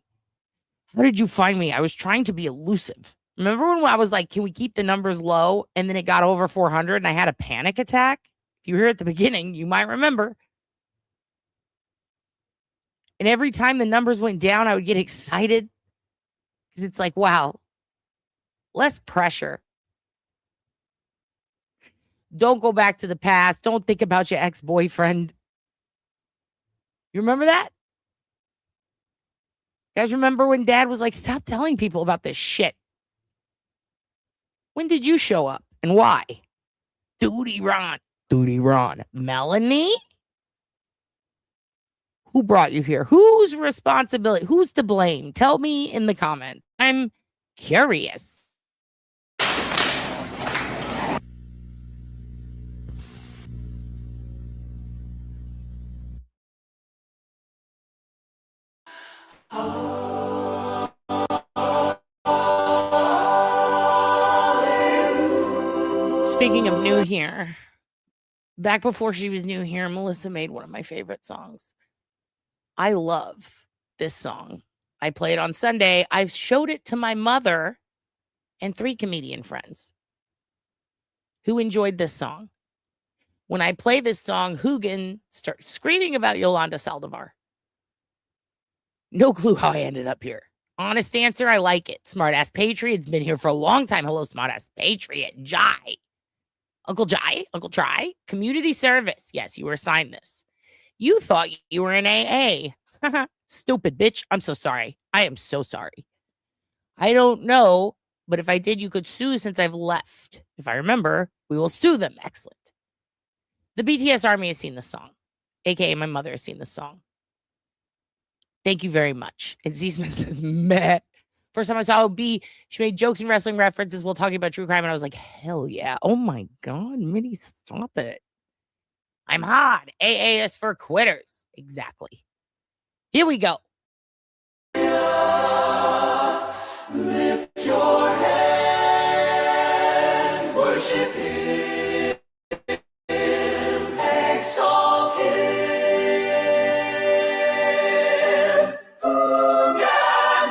How did you find me? I was trying to be elusive. Remember when I was like, can we keep the numbers low? And then it got over 400 and I had a panic attack? If you were here at the beginning, you might remember. And every time the numbers went down, I would get excited. Because it's like, wow, less pressure. Don't go back to the past. Don't think about your ex-boyfriend. You remember that? You guys remember when Dad was like, stop telling people about this shit? When did you show up and why? Duty Ron. Melanie? Who brought you here? Whose responsibility? Who's to blame? Tell me in the comments. I'm curious. Speaking of new here, back before she was new here, Melissa made one of my favorite songs. I love this song. I play it on Sunday. I've showed it to my mother and 3 comedian friends who enjoyed this song. When I play this song, Hugin starts screaming about Yolanda Saldivar. No clue how I ended up here. Honest answer, I like it. Smartass Patriot's been here for a long time. Hello, Smartass Patriot. Jai. Uncle Try. Community service. Yes, you were assigned this. You thought you were in AA. Stupid bitch. I'm so sorry. I am so sorry. I don't know, but if I did, you could sue since I've left. If I remember, we will sue them. Excellent. The BTS Army has seen the song, aka my mother has seen the song. Thank you very much. And Z-Smith says, meh. First time I saw B, she made jokes and wrestling references while talking about true crime, and I was like, hell yeah. Oh my God, Minnie, stop it. I'm hot. AA is for quitters. Exactly. Here we go. Lift your hands, worship Him, exalt Him.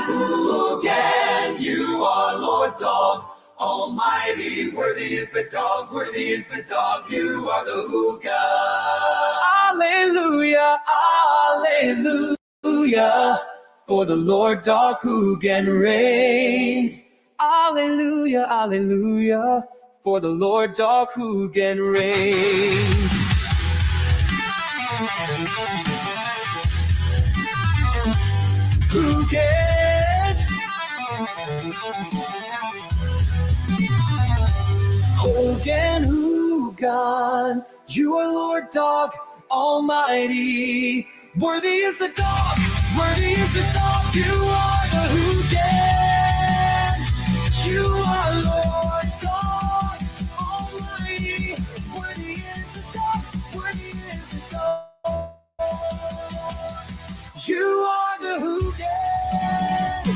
Who can, you are Lord Dog Almighty. Worthy is the dog, you are the who God. Alleluia, alleluia. For the Lord Dog Hoogan reigns. Alleluia, alleluia. For the Lord Dog Hoogan reigns. Hoogan. Hoogan, Hoogan. You are Lord Dog Almighty. Worthy is the dog. Worthy is the dog, you are the Hoogan. You are Lord Dog Almighty. Worthy is the dog, worthy is the dog. You are the Hoogan.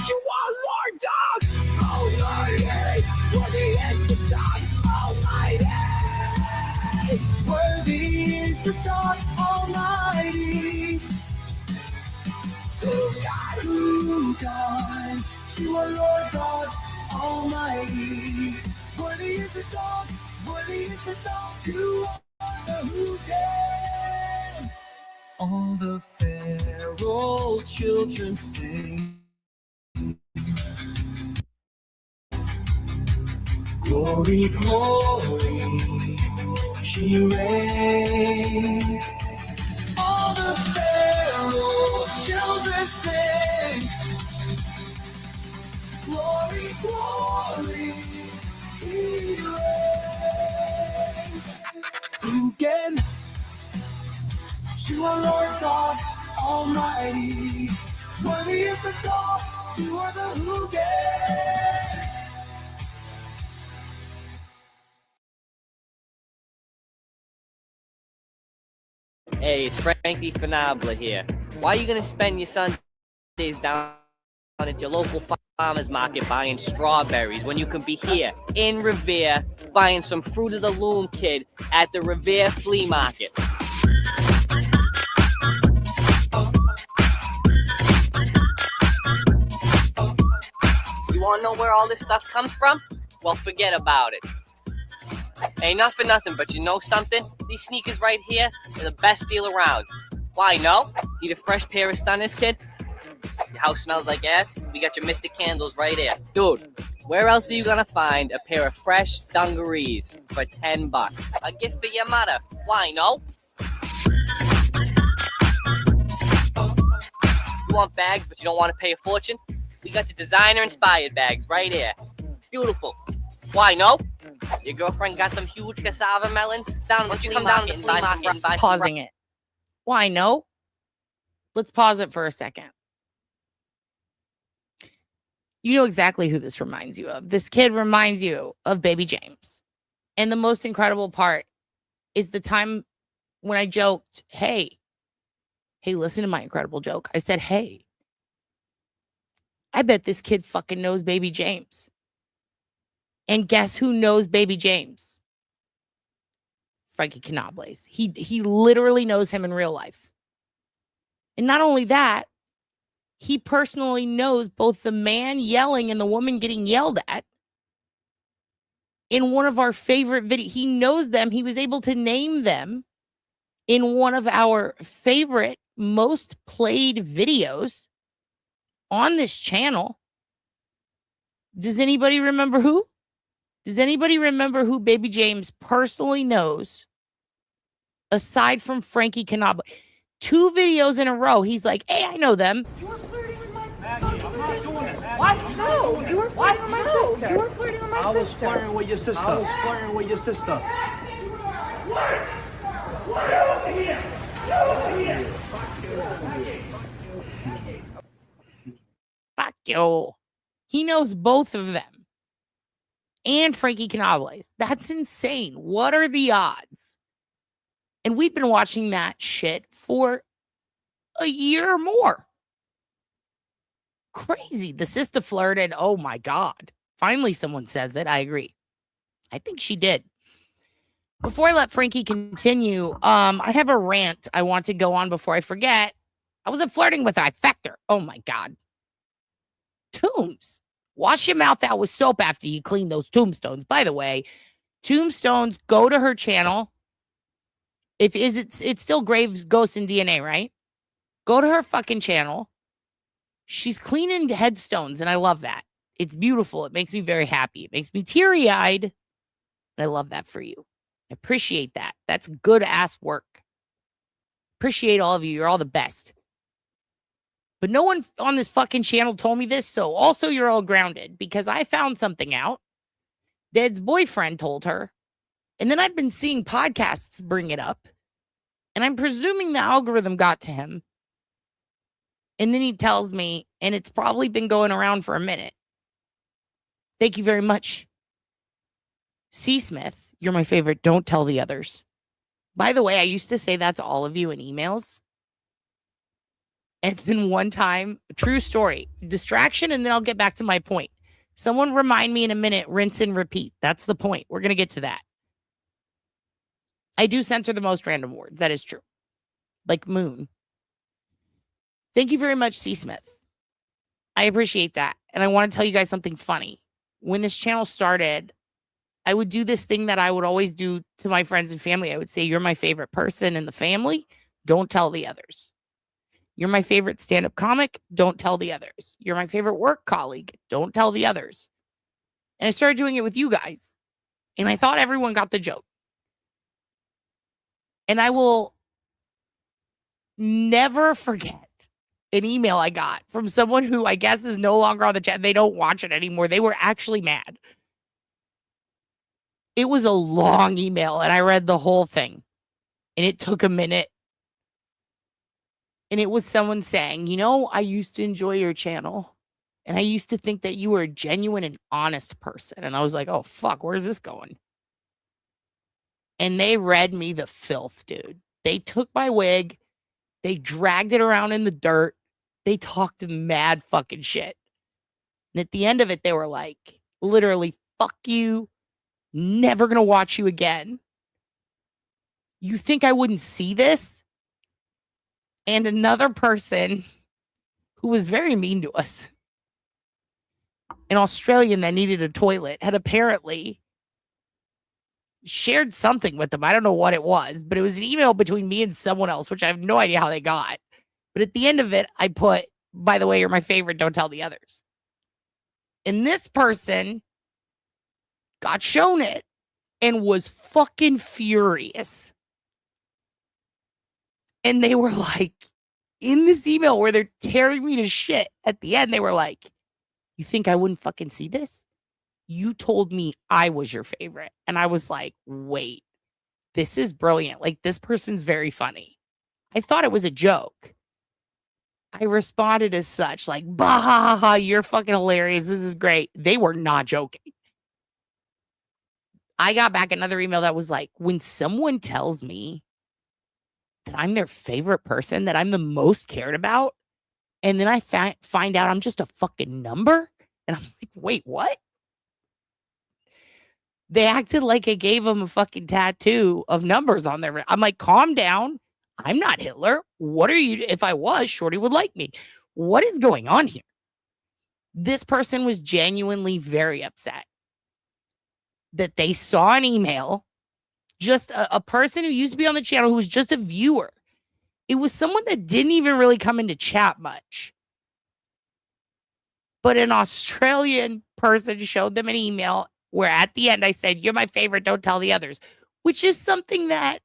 You are Lord Dog Almighty. Worthy is the dog Almighty. Worthy is the dog Almighty. Who God, you are Lord God Almighty. Worthy is the dog, you are the who can. All the feral children sing. Glory, glory, He reigns. All the Pharaoh children sing. Glory, glory, He reigns. Who can? You are Lord God Almighty. Worthy is the dog. You are the who can. Hey, it's Frankie Finabla here. Why are you gonna spend your Sundays down at your local farmer's market buying strawberries when you can be here in Revere buying some Fruit of the Loom Kid at the Revere Flea Market? You wanna know where all this stuff comes from? Well, forget about it. Ain't not for nothing, but you know something? These sneakers right here are the best deal around. Why, no? Need a fresh pair of Stunners, kid? Your house smells like ass? We got your Mystic Candles right here. Dude, where else are you gonna find a pair of fresh dungarees for $10? A gift for your mother. Why, no? You want bags, but you don't want to pay a fortune? We got the designer-inspired bags right here. Beautiful. Why, no? Your girlfriend got some huge cassava melons? Why don't you come down to the flea market and buy some... Pausing it. Why, no? Let's pause it for a second. You know exactly who this reminds you of. This kid reminds you of Baby James. And the most incredible part is the time when I joked, hey, listen to my incredible joke. I said, hey, I bet this kid fucking knows Baby James. And guess who knows Baby James? Frankie Canables. He literally knows him in real life. And not only that, he personally knows both the man yelling and the woman getting yelled at in one of our favorite videos. He knows them. He was able to name them in one of our favorite, most played videos on this channel. Does anybody remember who? Does anybody remember who Baby James personally knows aside from Frankie Canaba? 2 videos in a row, he's like, hey, I know them. You were flirting with my fucking sister. What? No, you were flirting with my sister. You were flirting with my sister. I was flirting with your sister. I was flirting with your sister. What over here? Over here. Fuck you. He knows both of them. And Frankie Canables. That's insane. What are the odds? And we've been watching that shit for a year or more. Crazy. The sister flirted. Oh my God. Finally, someone says it. I agree. I think she did. Before I let Frankie continue, I have a rant I want to go on before I forget. I wasn't flirting with her. I fecked her. Oh my God. Tombs. Wash your mouth out with soap after you clean those tombstones. By the way, tombstones, go to her channel. It's still Graves, Ghosts, and DNA, right? Go to her fucking channel. She's cleaning headstones, and I love that. It's beautiful. It makes me very happy. It makes me teary-eyed, and I love that for you. I appreciate that. That's good-ass work. Appreciate all of you. You're all the best. But no one on this fucking channel told me this, so also you're all grounded, because I found something out. Ded's boyfriend told her, and then I've been seeing podcasts bring it up, and I'm presuming the algorithm got to him. And then he tells me, and it's probably been going around for a minute. Thank you very much. C. Smith, you're my favorite. Don't tell the others. By the way, I used to say that to all of you in emails. And then one time, true story, distraction, and then I'll get back to my point. Someone remind me in a minute, rinse and repeat. That's the point. We're going to get to that. I do censor the most random words. That is true. Like moon. Thank you very much, C. Smith. I appreciate that. And I want to tell you guys something funny. When this channel started, I would do this thing that I would always do to my friends and family. I would say, you're my favorite person in the family. Don't tell the others. You're my favorite stand-up comic. Don't tell the others. You're my favorite work colleague. Don't tell the others. And I started doing it with you guys. And I thought everyone got the joke. And I will never forget an email I got from someone who I guess is no longer on the chat. They don't watch it anymore. They were actually mad. It was a long email, and I read the whole thing, and it took a minute. And it was someone saying, you know, I used to enjoy your channel, and I used to think that you were a genuine and honest person. And I was like, oh, fuck, where's this going? And they read me the filth, dude. They took my wig. They dragged it around in the dirt. They talked mad fucking shit. And at the end of it, they were like, literally, fuck you. Never gonna watch you again. You think I wouldn't see this? And another person who was very mean to us, an Australian that needed a toilet, had apparently shared something with them. I don't know what it was, but it was an email between me and someone else, which I have no idea how they got. But at the end of it, I put, by the way, you're my favorite, don't tell the others. And this person got shown it and was fucking furious. And they were like, in this email where they're tearing me to shit, at the end, they were like, you think I wouldn't fucking see this? You told me I was your favorite. And I was like, wait, this is brilliant. Like, this person's very funny. I thought it was a joke. I responded as such, like, bah, ha, ha, ha, you're fucking hilarious. This is great. They were not joking. I got back another email that was like, when someone tells me that I'm their favorite person, that I'm the most cared about, and then I find out I'm just a fucking number, and I'm like, wait, what? They acted like I gave them a fucking tattoo of numbers on their. I'm like, calm down. I'm not Hitler. What are you? If I was, Shorty would like me. What is going on here? This person was genuinely very upset that they saw an email, just a person who used to be on the channel who was just a viewer. It was someone that didn't even really come into chat much. But an Australian person showed them an email where at the end I said, you're my favorite, don't tell the others, which is something that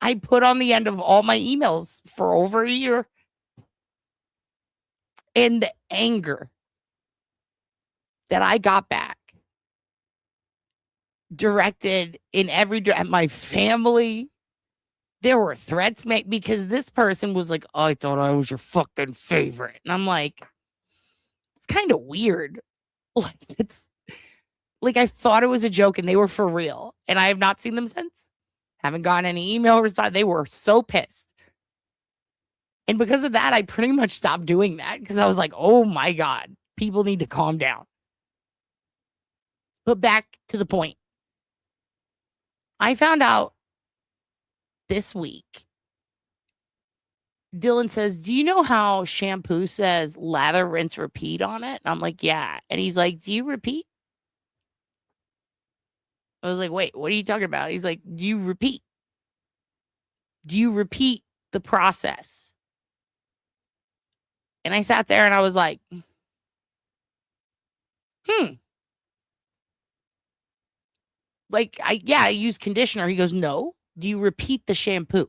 I put on the end of all my emails for over a year. And the anger that I got back directed in at my family. There were threats made because this person was like, oh, I thought I was your fucking favorite. And I'm like, it's kind of weird. Like, it's like I thought it was a joke and they were for real. And I have not seen them since. Haven't gotten any email response. They were so pissed. And because of that, I pretty much stopped doing that because I was like, oh my God, people need to calm down. But back to the point. I found out this week, Dylan says, do you know how shampoo says lather, rinse, repeat on it? And I'm like, yeah. And he's like, do you repeat? I was like, wait, what are you talking about? He's like, do you repeat? Do you repeat the process? And I sat there and I was like, like, I use conditioner. He goes, no. Do you repeat the shampoo?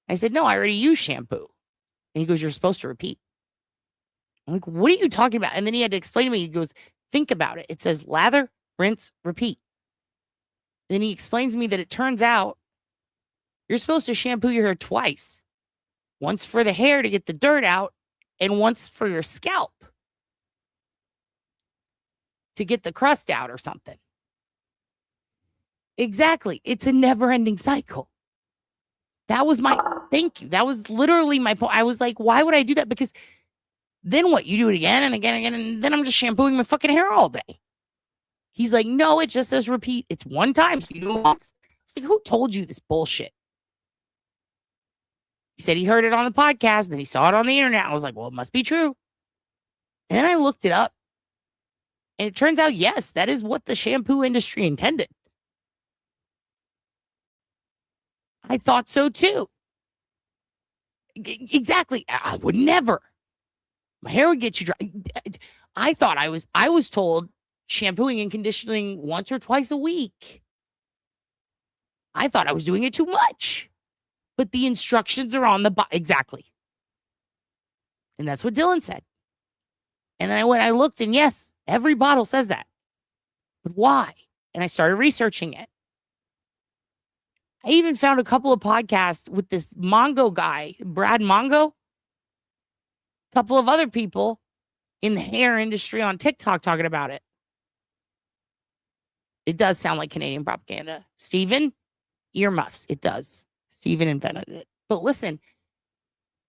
I said, no, I already use shampoo. And he goes, you're supposed to repeat. I'm like, what are you talking about? And then he had to explain to me. He goes, think about it. It says lather, rinse, repeat. And then he explains to me that it turns out you're supposed to shampoo your hair twice. Once for the hair to get the dirt out, and once for your scalp to get the crust out or something. Exactly. It's a never-ending cycle. That was my, thank you. That was literally my point. I was like, why would I do that? Because then what? You do it again and again and again, and then I'm just shampooing my fucking hair all day. He's like, no, it just says repeat. It's one time, so you do it once. It's like, who told you this bullshit? He said he heard it on the podcast, then he saw it on the internet. I was like, well, it must be true. And then I looked it up. And it turns out, yes, that is what the shampoo industry intended. I thought so too. Exactly. I would never. My hair would get you dry. I thought I was told shampooing and conditioning once or twice a week. I thought I was doing it too much. But the instructions are on the bottle. Exactly. And that's what Dylan said. And then I looked, and yes, every bottle says that. But why? And I started researching it. I even found a couple of podcasts with this Mongo guy, Brad Mongo. A couple of other people in the hair industry on TikTok talking about it. It does sound like Canadian propaganda. Steven, earmuffs. It does. Steven invented it. But listen,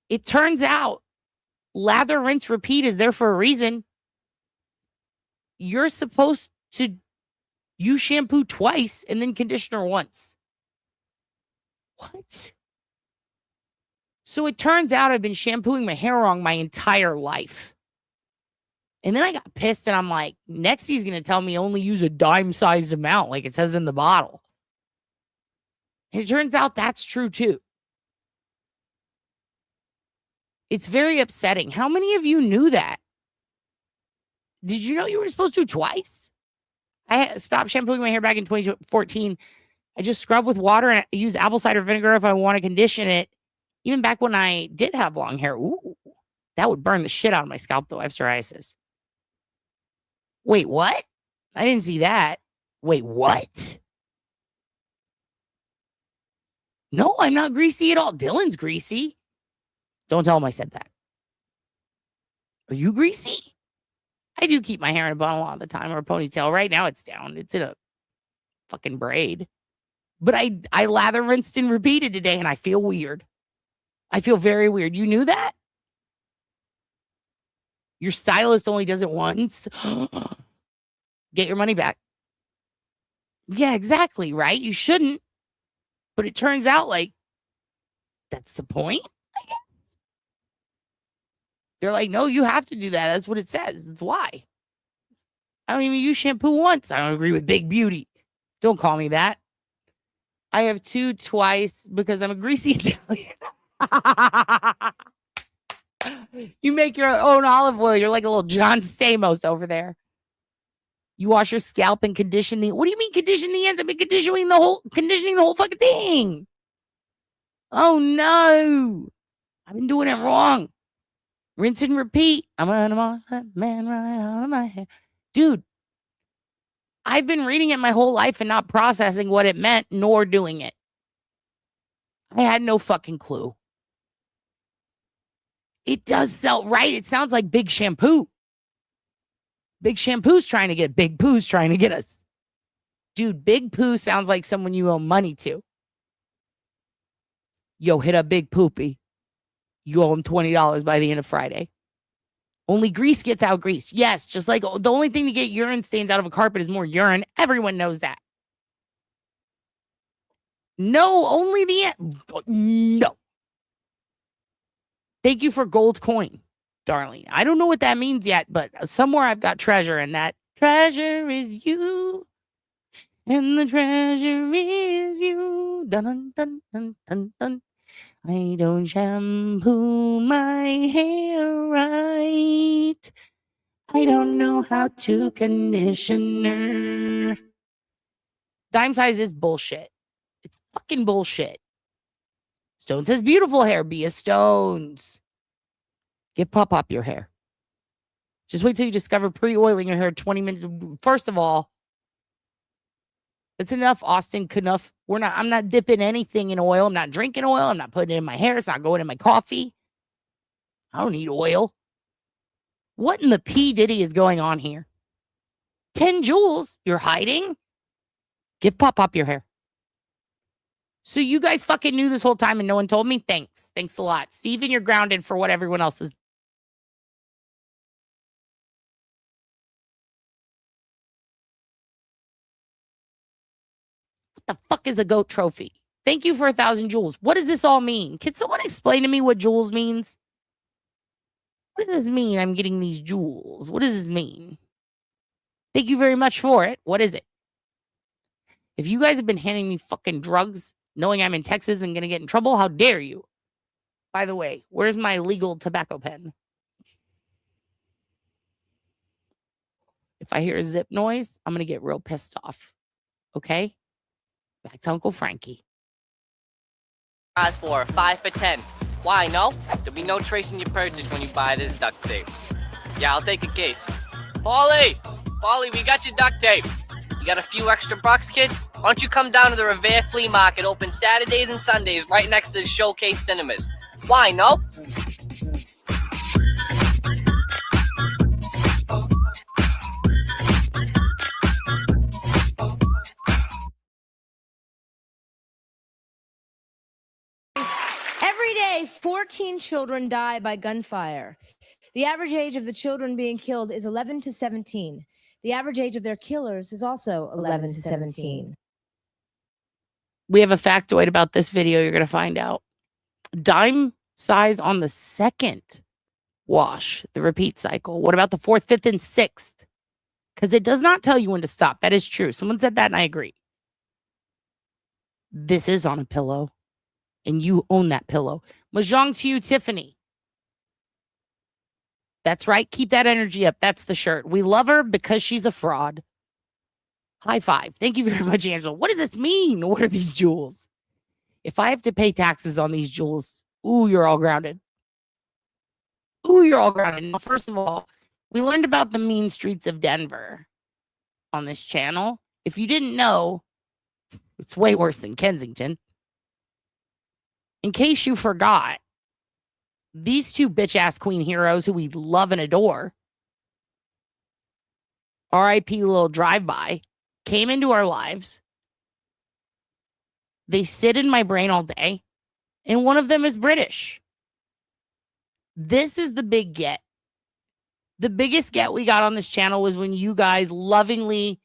it turns out lather, rinse, repeat is there for a reason. You're supposed to use shampoo twice and then conditioner once. What? So it turns out I've been shampooing my hair wrong my entire life. And then I got pissed and I'm like, next he's going to tell me only use a dime-sized amount like it says in the bottle. And it turns out that's true too. It's very upsetting. How many of you knew that? Did you know you were supposed to twice? I stopped shampooing my hair back in 2014. I just scrub with water and I use apple cider vinegar if I want to condition it. Even back when I did have long hair. Ooh, that would burn the shit out of my scalp though. I have psoriasis. Wait, what? I didn't see that. Wait, what? No, I'm not greasy at all. Dylan's greasy. Don't tell him I said that. Are you greasy? I do keep my hair in a bun a lot of the time or a ponytail. Right now it's down. It's in a fucking braid. But I lather, rinsed, and repeated today and I feel weird. I feel very weird. You knew that? Your stylist only does it once. Get your money back. Yeah, exactly, right? You shouldn't. But it turns out like that's the point, I guess. They're like, no, you have to do that. That's what it says. That's why. I don't even use shampoo once. I don't agree with Big Beauty. Don't call me that. I have two twice because I'm a greasy Italian. You make your own olive oil. You're like a little John Stamos over there. You wash your scalp and condition the. What do you mean condition the ends? I've been conditioning the whole fucking thing. Oh no, I've been doing it wrong. Rinse and repeat. I'm on that man right out of my hair, dude. I've been reading it my whole life and not processing what it meant, nor doing it. I had no fucking clue. It does sell, right? It sounds like Big Shampoo. Big Shampoo's trying to get Big Poo's trying to get us. Dude, Big Pooh sounds like someone you owe money to. Yo, hit up Big Poopy. You owe him $20 by the end of Friday. Only grease gets out grease. Yes, just like the only thing to get urine stains out of a carpet is more urine. Everyone knows that. No, only the no. Thank you for gold coin, darling. I don't know what that means yet, but somewhere I've got treasure, and that treasure is you. And the treasure is you. Dun, dun, dun, dun, dun. I don't shampoo my hair right. I don't know how to conditioner. Dime size is bullshit. It's fucking bullshit. Stones has beautiful hair. Be a Stones. Give Pop your hair. Just wait till you discover pre-oiling your hair 20 minutes. First of all, it's enough, Austin. Knuff. I'm not dipping anything in oil. I'm not drinking oil. I'm not putting it in my hair. It's not going in my coffee. I don't need oil. What in the P Diddy is going on here? 10 jewels? You're hiding? Give Pop your hair. So you guys fucking knew this whole time and no one told me? Thanks. Thanks a lot. Steven, you're grounded for what everyone else is. What the fuck is a goat trophy? Thank you for 1,000 jewels. What does this all mean? Can someone explain to me what jewels means? What does this mean? I'm getting these jewels. What does this mean? Thank you very much for it. What is it? If you guys have been handing me fucking drugs, knowing I'm in Texas and going to get in trouble, how dare you? By the way, where's my legal tobacco pen? If I hear a zip noise, I'm going to get real pissed off. Okay? Back to Uncle Frankie. As for 5 for 10. Why, no? There'll be no tracing your purchase when you buy this duct tape. Yeah, I'll take a case. Paulie, we got your duct tape. You got a few extra bucks, kid? Why don't you come down to the Revere Flea Market, open Saturdays and Sundays, right next to the Showcase Cinemas. Why, no? Every day, 14 children die by gunfire. The average age of the children being killed is 11 to 17. The average age of their killers is also 11 to 17. We have a factoid about this video you're going to find out. Dime size on the second wash, the repeat cycle. What about the 4th, 5th, and 6th? Because it does not tell you when to stop. That is true. Someone said that and I agree. This is on a pillow. And you own that pillow. Mahjong to you, Tiffany. That's right. Keep that energy up. That's the shirt. We love her because she's a fraud. High five. Thank you very much, Angela. What does this mean? What are these jewels? If I have to pay taxes on these jewels, ooh, you're all grounded. Ooh, you're all grounded. Now, first of all, we learned about the mean streets of Denver on this channel. If you didn't know, it's way worse than Kensington. In case you forgot, these two bitch-ass queen heroes who we love and adore, R.I.P. little drive-by, came into our lives. They sit in my brain all day, and one of them is British. This is the big get. The biggest get we got on this channel was when you guys lovingly,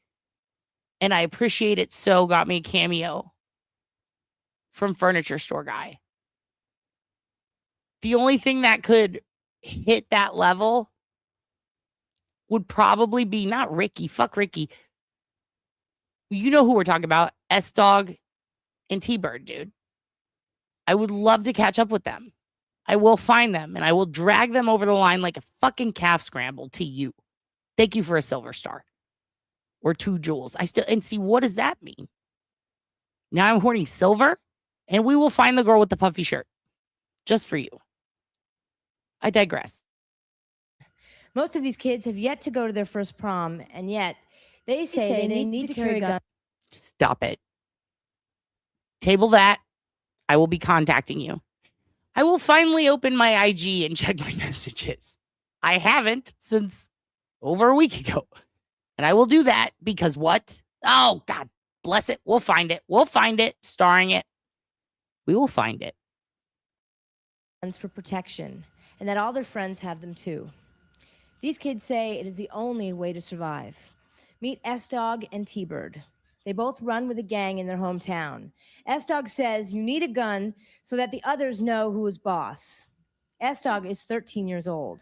and I appreciate it so, got me a cameo from Furniture Store Guy. The only thing that could hit that level would probably be not Ricky. Fuck Ricky. You know who we're talking about. S-Dog and T-Bird, dude. I would love to catch up with them. I will find them and I will drag them over the line like a fucking calf scramble to you. Thank you for a silver star. Or 2 jewels. And see, what does that mean? Now I'm hoarding silver and we will find the girl with the puffy shirt. Just for you. I digress. Most of these kids have yet to go to their first prom, and yet they say they need to carry a gun. Stop it. Table that. I will be contacting you. I will finally open my IG and check my messages. I haven't since over a week ago. And I will do that because what? Oh, God bless it. We'll find it. We'll find it. Starring it. We will find it. For protection, and that all their friends have them too. These kids say it is the only way to survive. Meet S-Dog and T-Bird. They both run with a gang in their hometown. S-Dog says you need a gun so that the others know who is boss. S-Dog is 13 years old.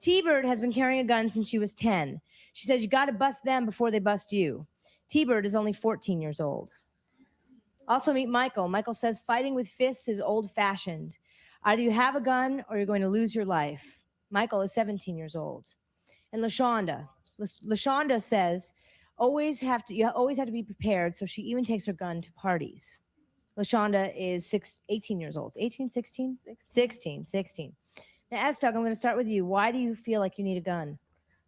T-Bird has been carrying a gun since she was 10. She says you got to bust them before they bust you. T-Bird is only 14 years old. Also meet Michael. Michael says fighting with fists is old-fashioned. Either you have a gun or you're going to lose your life. Michael is 17 years old. And LaShonda. LaShonda says you always have to be prepared, so she even takes her gun to parties. LaShonda is 18 years old. 18, 16? 16. Now, S-Dog, I'm going to start with you. Why do you feel like you need a gun?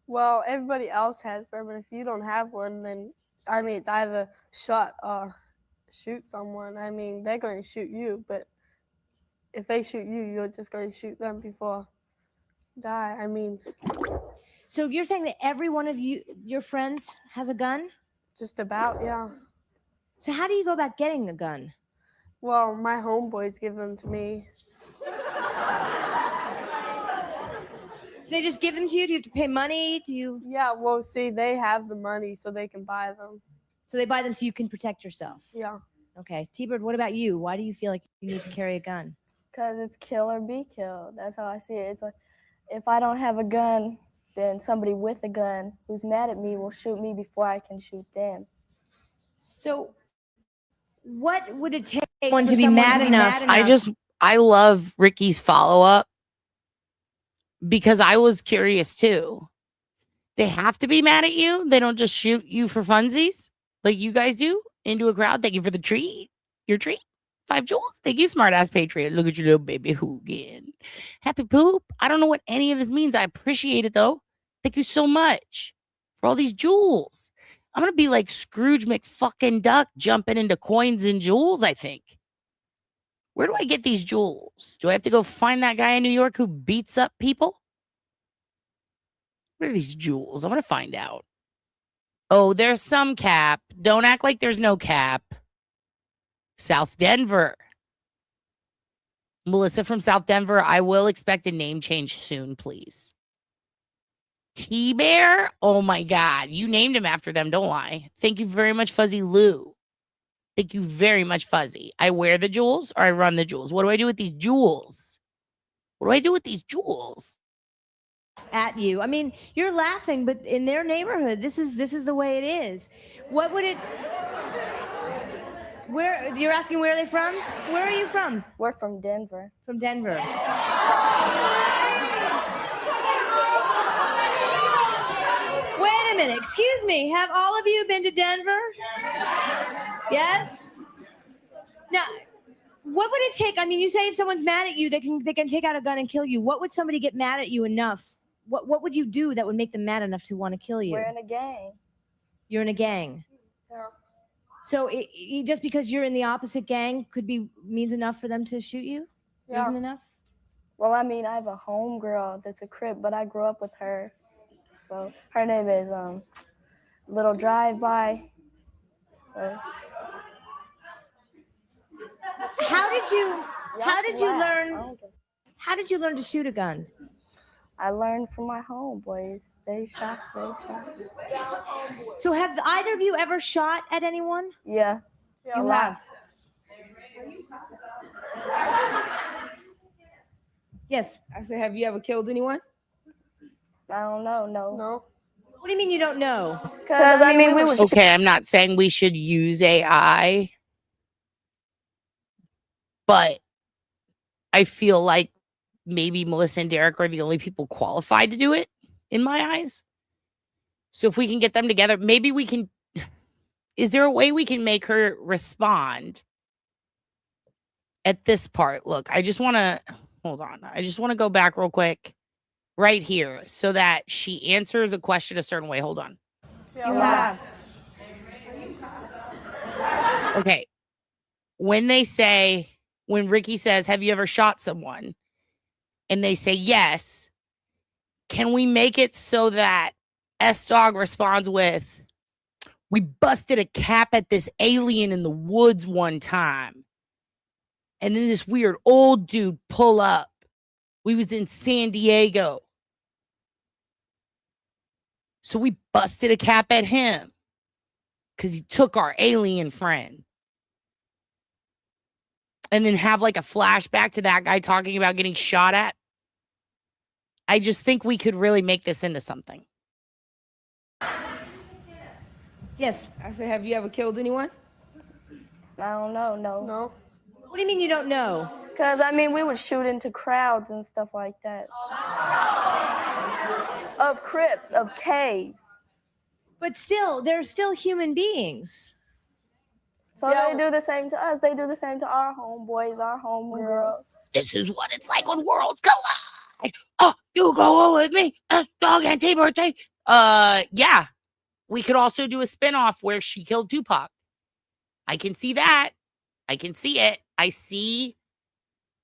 Well, everybody else has them, and if you don't have one, then, I mean, it's either shot or shoot someone. I mean, they're going to shoot you, but if they shoot you, you're just going to shoot them before you die. I mean, so you're saying that every one of your friends has a gun? Just about, yeah. So how do you go about getting a gun? Well, my homeboys give them to me. So they just give them to you? Do you have to pay money? Yeah, well, see, they have the money so they can buy them. So they buy them so you can protect yourself? Yeah. Okay. T-Bird, what about you? Why do you feel like you need to carry a gun? Because it's kill or be killed. That's how I see it. It's like, if I don't have a gun, then somebody with a gun who's mad at me will shoot me before I can shoot them. So what would it take for someone to be mad enough? I love Ricky's follow-up because I was curious too. They have to be mad at you? They don't just shoot you for funsies? like you guys do into a crowd. Thank you for the treat. Your treat. 5 jewels. Thank you, smart ass Patriot. Look at your little baby Hoogan. Happy poop. I don't know what any of this means. I appreciate it though. Thank you so much for all these jewels. I'm gonna be like Scrooge McFucking Duck jumping into coins and jewels, I think. Where do I get these jewels? Do I have to go find that guy in New York who beats up people? Where are these jewels? I'm gonna find out. Oh, there's some cap. Don't act like there's no cap. South Denver. Melissa from South Denver, I will expect a name change soon, please. T-Bear? Oh my God. You named him after them, don't I? Thank you very much, Fuzzy Lou. Thank you very much, Fuzzy. I wear the jewels or I run the jewels. What do I do with these jewels? What do I do with these jewels? At you. I mean, you're laughing, but in their neighborhood, this is the way it is. What would it... Where you're asking where are they from? Where are you from? We're from Denver. From Denver. Wait a minute. Excuse me. Have all of you been to Denver? Yes? Now, what would it take? I mean, you say if someone's mad at you, they can take out a gun and kill you. What would somebody get mad at you enough? What would you do that would make them mad enough to want to kill you? We're in a gang. You're in a gang. Yeah. So just because you're in the opposite gang means enough for them to shoot you? Yeah. Isn't enough? Well, I mean, I have a homegirl that's a Crip, but I grew up with her. So her name is Little Drive-By. So. How did you learn to shoot a gun? I learned from my homeboys. They shot. So have either of you ever shot at anyone? Yeah. You have? Yes. I said, have you ever killed anyone? I don't know. No. What do you mean you don't know? Because, I mean, we was... Okay, I'm not saying we should use AI, but I feel like maybe Melissa and Derek are the only people qualified to do it, in my eyes. So if we can get them together, maybe we can... Is there a way we can make her respond at this part? Look, I just want to... Hold on. I just want to go back real quick right here so that she answers a question a certain way. Hold on. You have. Okay. When Ricky says, have you ever shot someone? And they say yes. Can we make it so that S-Dog responds with, we busted a cap at this alien in the woods one time. And then this weird old dude pull up. We was in San Diego. So we busted a cap at him because he took our alien friend. And then have like a flashback to that guy talking about getting shot at. I just think we could really make this into something. Yes. I said, have you ever killed anyone? I don't know. No. What do you mean you don't know? Because, I mean, we would shoot into crowds and stuff like that. Of Crips, of Ks. But still, they're still human beings. So they do the same to us. They do the same to our homeboys, our homegirls. This is what it's like when worlds collide. Oh, you go with me, S-Dog and T-Birthday. Yeah. We could also do a spinoff where she killed Tupac. I can see that. I can see it. I see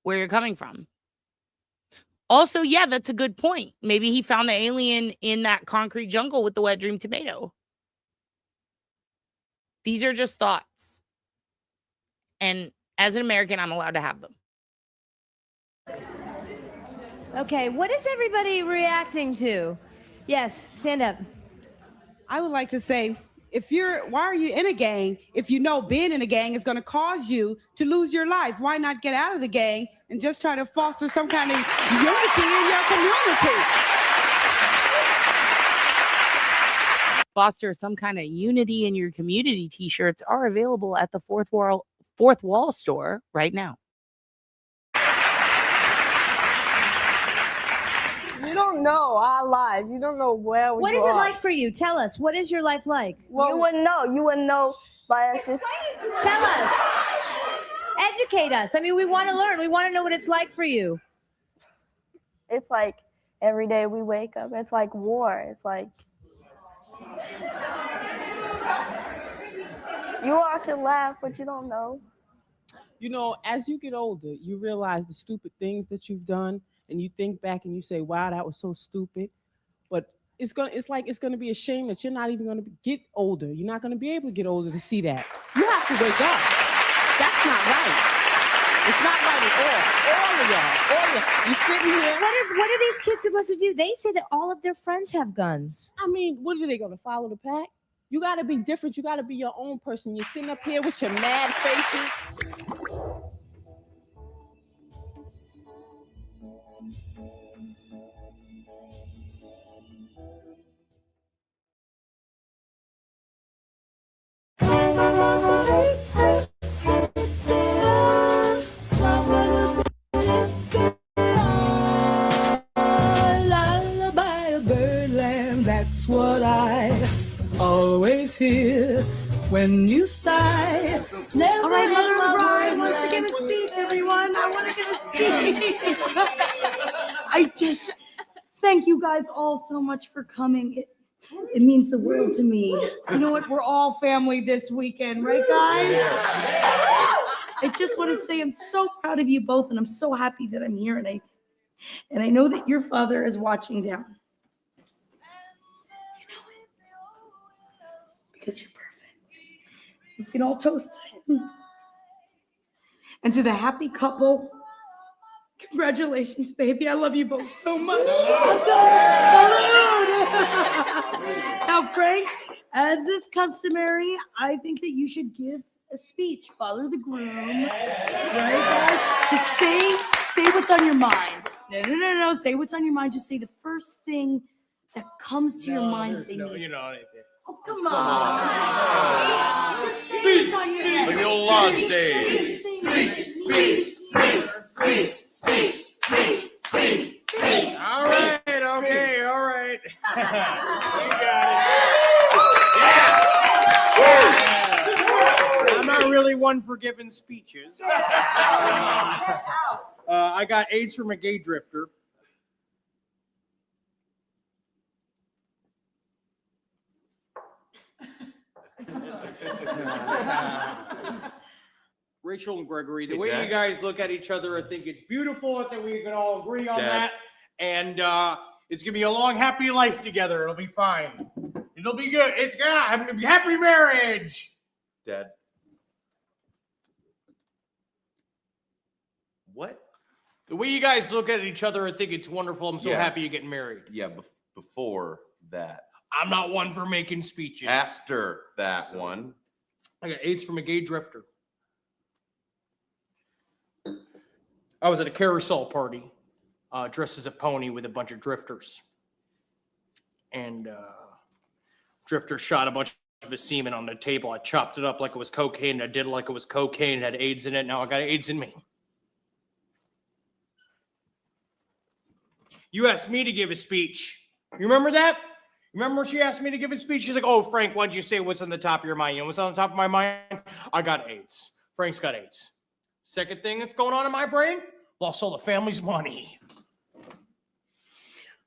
where you're coming from. Also, yeah, that's a good point. Maybe he found the alien in that concrete jungle with the wet dream tomato. These are just thoughts. And as an American, I'm allowed to have them. Okay, what is everybody reacting to? Yes, stand up. I would like to say, why are you in a gang if you know being in a gang is going to cause you to lose your life? Why not get out of the gang and just try to foster some kind of unity in your community? Foster some kind of unity in your community t-shirts are available at the Fourth Wall store right now. You don't know our lives. You don't know where we What grew is it up. like for you? Tell us. What is your life like? Well, You wouldn't know. You wouldn't know by us just. Tell us. Educate us. I mean, we want to learn. We want to know what it's like for you. It's like every day we wake up. It's like war. It's like you all can laugh, but you don't know. You know, as you get older, you realize the stupid things that you've done, and you think back and you say, "Wow, that was so stupid." But it's gonna be a shame that you're not even gonna get older. You're not gonna be able to get older to see that. You have to wake up. That's not right. It's not right at all. All of y'all. You're sitting here. What are these kids supposed to do? They say that all of their friends have guns. I mean, what are they gonna follow the pack? You gotta be different. You gotta be your own person. You're sitting up here with your mad faces. Lullaby of birdland, that's what I always hear when you sigh. Never All right, Mother have O'Brien I wants to give a speech, everyone. I want to give a speech. I just thank you guys all so much for coming. It means the world to me. You know what? We're all family this weekend, right, guys? I just want to say I'm so proud of you both, and I'm so happy that I'm here, and I know that your father is watching down. You know it? Because you're perfect. We can all toast to him. And to the happy couple, congratulations, baby. I love you both so much. Now, Frank, as is customary, I think that you should give a speech. Father the groom. Right, guys? Just say what's on your mind. No. Say what's on your mind. Just say the first thing that comes to your mind that they need. You know, Oh, come on. Just say what's on your mind. the old lodge days. Speech. All right, okay, all right. You got it. I'm not really one for giving speeches. I got AIDS from a gay drifter. Rachel and Gregory, the way you guys look at each other, I think it's beautiful. I think we can all agree on that. And it's gonna be a long, happy life together. It'll be fine. It'll be good. It's gonna be happy marriage. Dad. What? The way you guys look at each other, I think it's wonderful. I'm so happy you're getting married. Yeah, before that. I'm not one for making speeches. After that one. I got AIDS from a gay drifter. I was at a carousel party, dressed as a pony with a bunch of drifters. And drifter shot a bunch of his semen on the table. I chopped it up like it was cocaine. I did it like it was cocaine. It had AIDS in it. Now I got AIDS in me. You asked me to give a speech. You remember that? Remember she asked me to give a speech? She's like, oh, Frank, why'd you say what's on the top of your mind? You know what's on the top of my mind? I got AIDS. Frank's got AIDS. Second thing that's going on in my brain, lost all the family's money.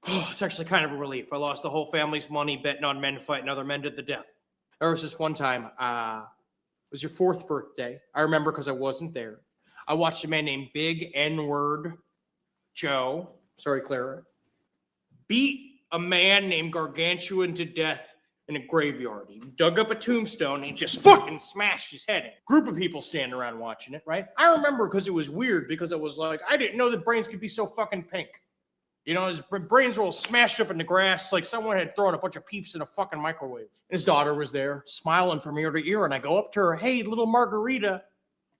It's actually kind of a relief. I lost the whole family's money betting on men fighting other men to the death. There was this one time, it was your 4th birthday. I remember because I wasn't there. I watched a man named Big N-Word Joe, sorry, Clara, beat a man named Gargantuan to death in a graveyard. He dug up a tombstone and he just fucking smashed his head in. Group of people standing around watching it, right? I remember because it was weird because it was like, I didn't know that brains could be so fucking pink. You know, his brains were all smashed up in the grass like someone had thrown a bunch of peeps in a fucking microwave. His daughter was there smiling from ear to ear and I go up to her, hey, little Margarita,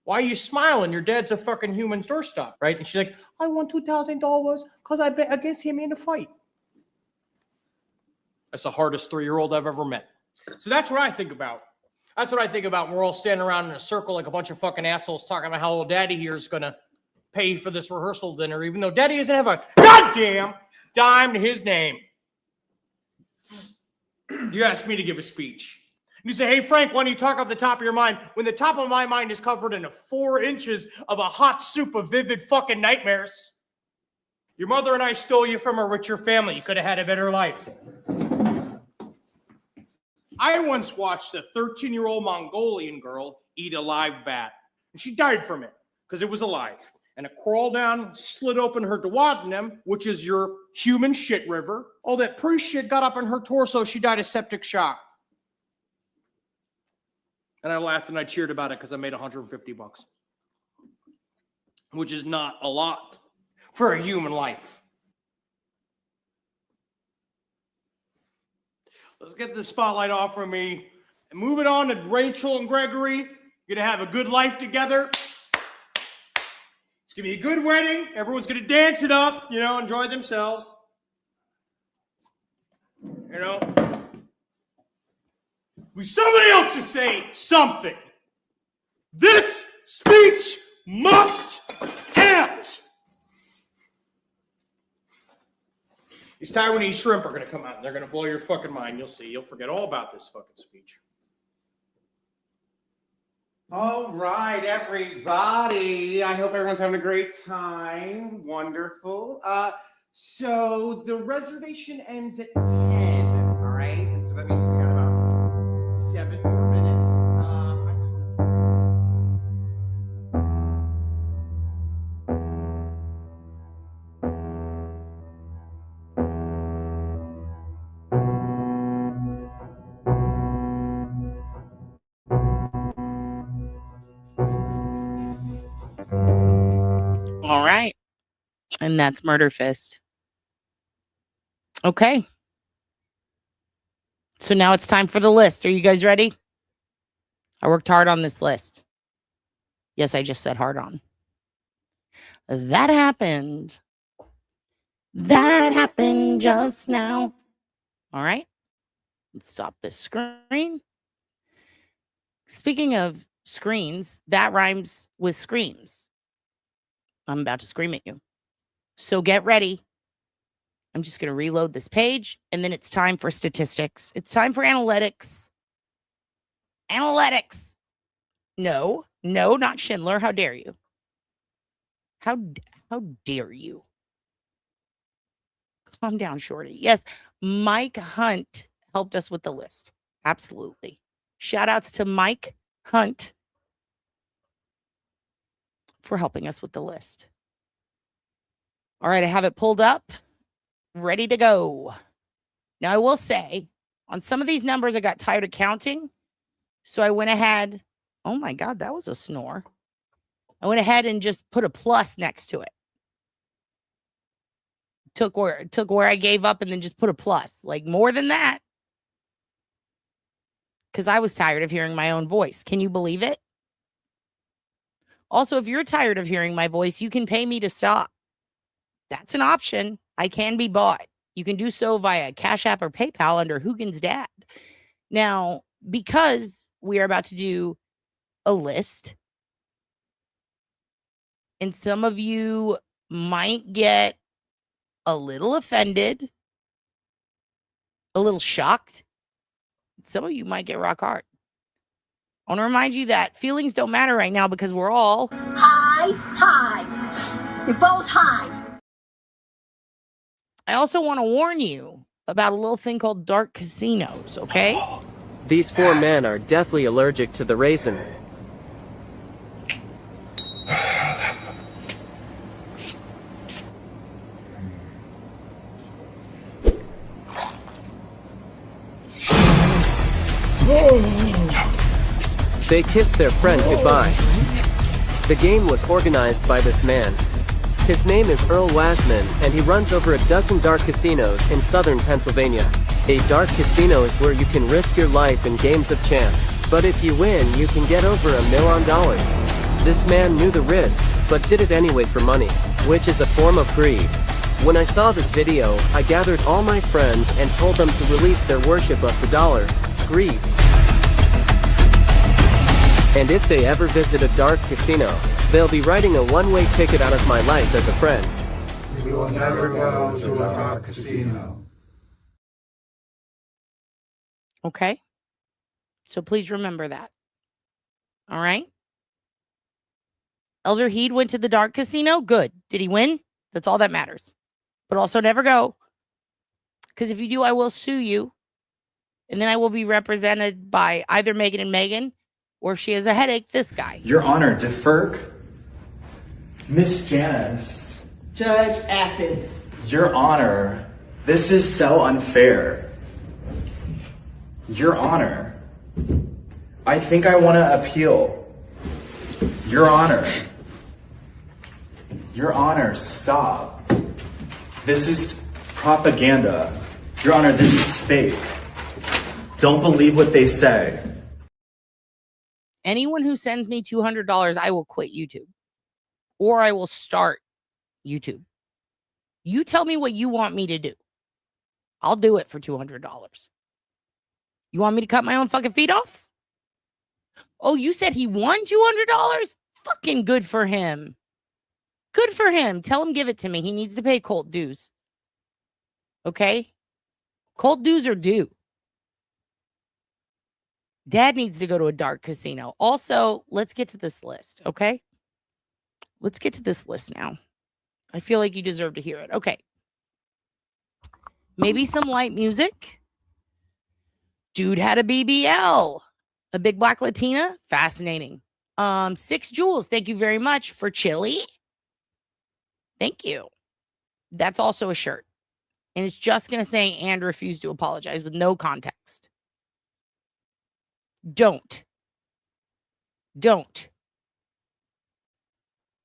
why are you smiling? Your dad's a fucking human doorstop, right? And she's like, I won $2,000 because I bet against him in a fight. That's the hardest 3-year-old I've ever met. So that's what I think about. That's what I think about when we're all standing around in a circle like a bunch of fucking assholes talking about how old daddy here is going to pay for this rehearsal dinner, even though daddy doesn't have a goddamn dime to his name. You asked me to give a speech. You say, hey, Frank, why don't you talk off the top of your mind when the top of my mind is covered in 4 inches of a hot soup of vivid fucking nightmares? Your mother and I stole you from a richer family. You could have had a better life. I once watched a 13-year-old Mongolian girl eat a live bat, and she died from it because it was alive. And it crawled down, slid open her duodenum, which is your human shit river. All that pre-shit got up in her torso. She died of septic shock. And I laughed and I cheered about it because I made $150, which is not a lot for a human life. Let's get the spotlight off from me and move it on to Rachel and Gregory. You're gonna have a good life together. It's gonna be a good wedding. Everyone's gonna dance it up, enjoy themselves. Somebody else to say something. This speech must end. These Taiwanese shrimp are going to come out and they're going to blow your fucking mind. You'll see. You'll forget all about this fucking speech. All right, everybody. I hope everyone's having a great time. Wonderful. So the reservation ends at 10, all right? And so that means we got about 7 more minutes. All right. And that's Murder Fist. Okay. So now it's time for the list. Are you guys ready? I worked hard on this list. Yes, I just said hard on. That happened. That happened just now. All right. Let's stop this screen. Speaking of screens, that rhymes with screams. I'm about to scream at you. So get ready. I'm just going to reload this page, and then it's time for statistics. It's time for analytics. Analytics. No, not Schindler. How dare you? How dare you? Calm down, Shorty. Yes, Mike Hunt helped us with the list. Absolutely. Shout outs to Mike Hunt for helping us with the list. All right, I have it pulled up, ready to go. Now, I will say, on some of these numbers, I got tired of counting, so I went ahead. Oh, my God, that was a snore. I went ahead and just put a plus next to it. Took where I gave up and then just put a plus. Like, more than that. Because I was tired of hearing my own voice. Can you believe it? Also, if you're tired of hearing my voice, you can pay me to stop. That's an option. I can be bought. You can do so via Cash App or PayPal under Hoogan's Dad. Now, because we are about to do a list, and some of you might get a little offended, a little shocked. Some of you might get rock hard. I want to remind you that feelings don't matter right now because we're all high. You're both high. I also want to warn you about a little thing called dark casinos, okay? These 4 men are deathly allergic to the raisin. They kissed their friend goodbye. The game was organized by this man. His name is Earl Wasman, and he runs over a dozen dark casinos in southern Pennsylvania. A dark casino is where you can risk your life in games of chance, but if you win, you can get over $1 million. This man knew the risks, but did it anyway for money, which is a form of greed. When I saw this video, I gathered all my friends and told them to release their worship of the dollar, greed. And if they ever visit a dark casino, they'll be writing a one-way ticket out of my life as a friend. We will never go to a dark casino. Okay? So please remember that. All right? Elder Heed went to the dark casino. Good. Did he win? That's all that matters. But also never go. Because if you do, I will sue you. And then I will be represented by either Megan and Megan, or if she has a headache, this guy. Your Honor, DeFerk. Miss Janice. Judge Athens. Your Honor, this is so unfair. Your Honor, I think I want to appeal. Your Honor. Your Honor, stop. This is propaganda. Your Honor, this is fake. Don't believe what they say. Anyone who sends me $200, I will quit YouTube. Or I will start YouTube. You tell me what you want me to do. I'll do it for $200. You want me to cut my own fucking feet off? Oh, you said he won $200? Fucking good for him. Good for him. Tell him give it to me. He needs to pay cult dues. Okay? Cult dues are due. Dad needs to go to a dark casino. Also, let's get to this list, okay? Let's get to this list now. I feel like you deserve to hear it. Okay. Maybe some light music. Dude had a BBL. A big black Latina. Fascinating. 6 Jewels. Thank you very much for chili. Thank you. That's also a shirt. And it's just going to say and refuse to apologize with no context. Don't.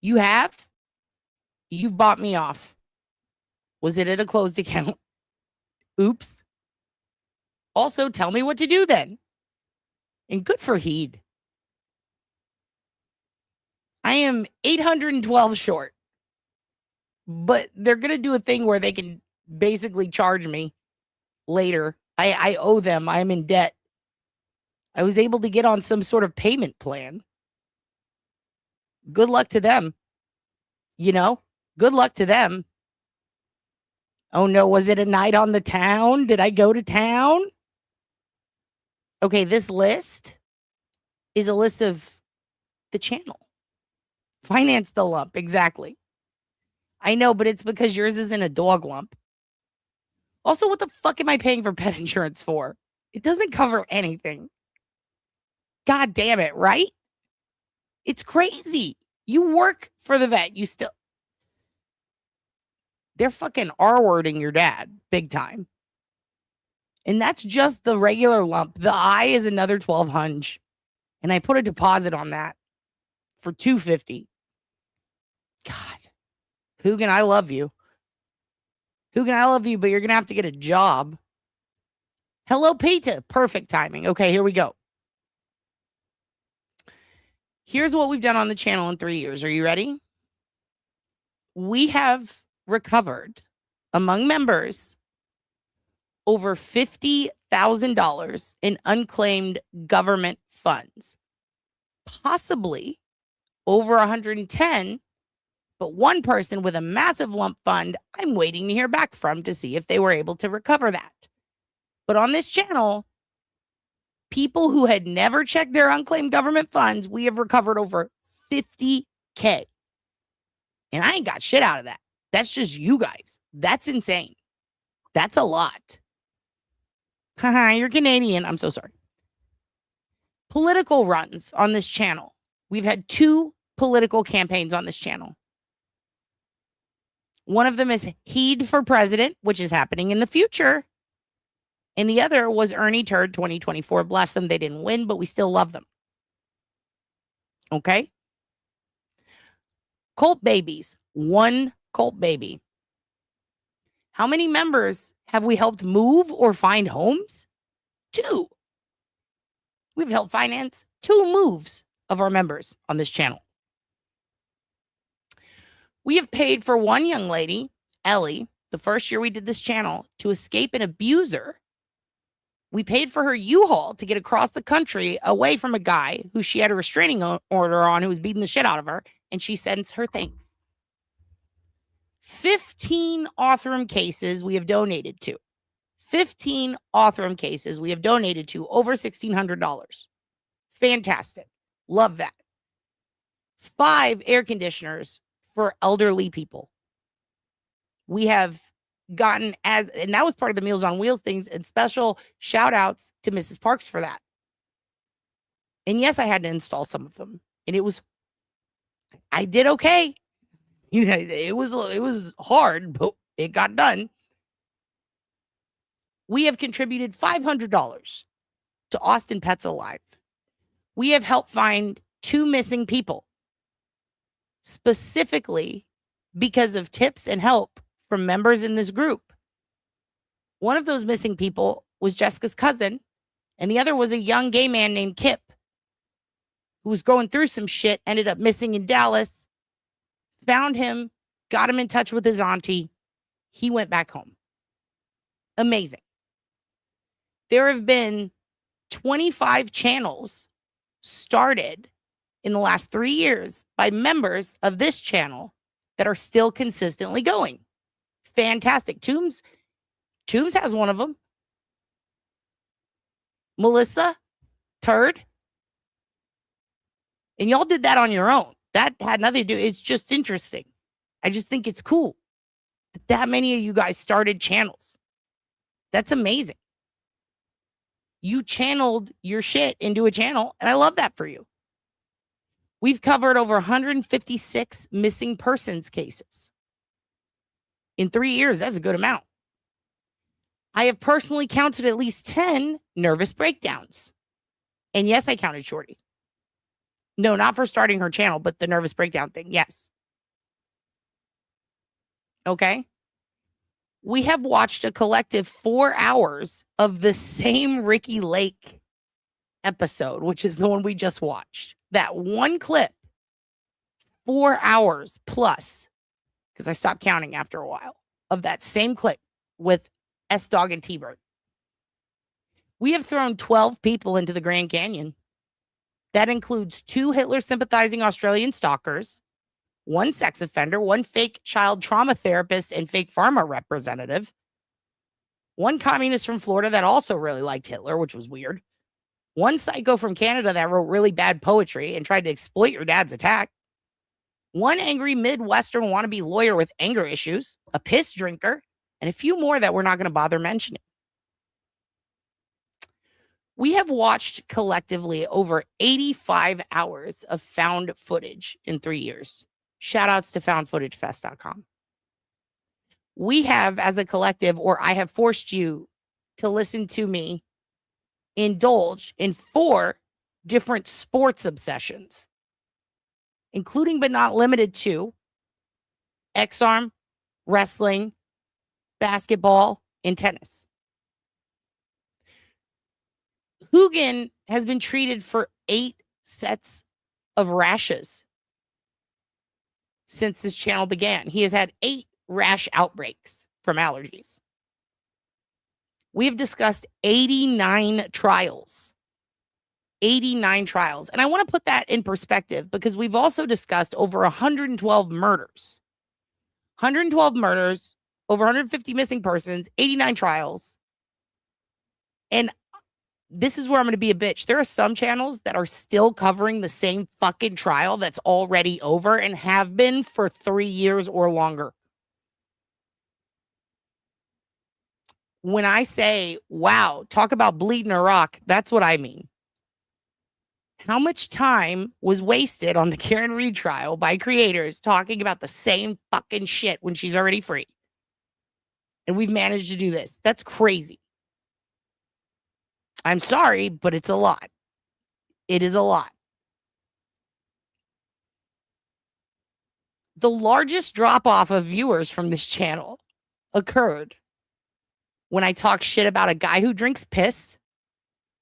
You have? You've bought me off. Was it at a closed account? Oops. Also, tell me what to do then. And good for Heed. I am 812 short. But they're going to do a thing where they can basically charge me later. I owe them. I'm in debt. I was able to get on some sort of payment plan. Good luck to them. You know, good luck to them. Oh no, was it a night on the town? Did I go to town? Okay, this list is a list of the channel. Finance the lump, exactly. I know, but it's because yours isn't a dog lump. Also, what the fuck am I paying for pet insurance for? It doesn't cover anything. God damn it, right? It's crazy. You work for the vet. You still... They're fucking R-wording your dad big time. And that's just the regular lump. The eye is another $1,200. And I put a deposit on that for $250. God. Hugin, I love you. Hugin, I love you, but you're going to have to get a job. Hello, Peter. Perfect timing. Okay, here we go. Here's what we've done on the channel in 3 years. Are you ready? We have recovered among members over $50,000 in unclaimed government funds. Possibly over 110, but one person with a massive lump fund, I'm waiting to hear back from to see if they were able to recover that. But on this channel, people who had never checked their unclaimed government funds, we have recovered over $50K. And I ain't got shit out of that. That's just you guys. That's insane. That's a lot. Haha, you're Canadian. I'm so sorry. Political runs on this channel. We've had 2 political campaigns on this channel. One of them is Heed for President, which is happening in the future. And the other was Ernie Turd 2024. Bless them. They didn't win, but we still love them. Okay? Cult babies. 1 cult baby. How many members have we helped move or find homes? 2. We've helped finance 2 moves of our members on this channel. We have paid for one young lady, Ellie, the first year we did this channel, to escape an abuser. We paid for her U-Haul to get across the country away from a guy who she had a restraining order on who was beating the shit out of her, and she sends her thanks. 15 Othram cases we have donated to. 15 Othram cases we have donated to, over $1,600. Fantastic. Love that. 5 air conditioners for elderly people. We have gotten and that was part of the Meals on Wheels things, and special shout outs to Mrs. Parks for that. And yes, I had to install some of them, and I did okay. You know, it was hard, but it got done. We have contributed $500 to Austin Pets Alive. We have helped find 2 missing people, specifically because of tips and help from members in this group. One of those missing people was Jessica's cousin, and the other was a young gay man named Kip, who was going through some shit, ended up missing in Dallas, found him, got him in touch with his auntie. He went back home. Amazing. There have been 25 channels started in the last 3 years by members of this channel that are still consistently going. Fantastic. Toombs has one of them. Melissa, Turd. And y'all did that on your own. That had nothing to do. It's just interesting. I just think it's cool that many of you guys started channels. That's amazing. You channeled your shit into a channel, and I love that for you. We've covered over 156 missing persons cases. In 3 years, that's a good amount. I have personally counted at least 10 nervous breakdowns. And yes, I counted Shorty. No, not for starting her channel, but the nervous breakdown thing. Yes. Okay. We have watched a collective 4 hours of the same Ricky Lake episode, which is the one we just watched. That one clip, 4 hours plus, because I stopped counting after a while, of that same clip with S-Dog and T-Bird. We have thrown 12 people into the Grand Canyon. That includes 2 Hitler-sympathizing Australian stalkers, 1 sex offender, 1 fake child trauma therapist and fake pharma representative, 1 communist from Florida that also really liked Hitler, which was weird, 1 psycho from Canada that wrote really bad poetry and tried to exploit your dad's attack, 1 angry Midwestern wannabe lawyer with anger issues, a piss drinker, and a few more that we're not going to bother mentioning. We have watched collectively over 85 hours of found footage in 3 years. Shout outs to foundfootagefest.com. We have, as a collective, or I have forced you to listen to me indulge in 4 different sports obsessions, including but not limited to X-Arm, wrestling, basketball, and tennis. Hugin has been treated for 8 sets of rashes since this channel began. He has had 8 rash outbreaks from allergies. We have discussed 89 trials. 89 trials. And I want to put that in perspective because we've also discussed over 112 murders. 112 murders, over 150 missing persons, 89 trials. And this is where I'm going to be a bitch. There are some channels that are still covering the same fucking trial that's already over and have been for 3 years or longer. When I say, wow, talk about bleeding a rock, that's what I mean. How much time was wasted on the Karen Reed trial by creators talking about the same fucking shit when she's already free? And we've managed to do this. That's crazy. I'm sorry, but it's a lot. It is a lot. The largest drop-off of viewers from this channel occurred when I talked shit about a guy who drinks piss,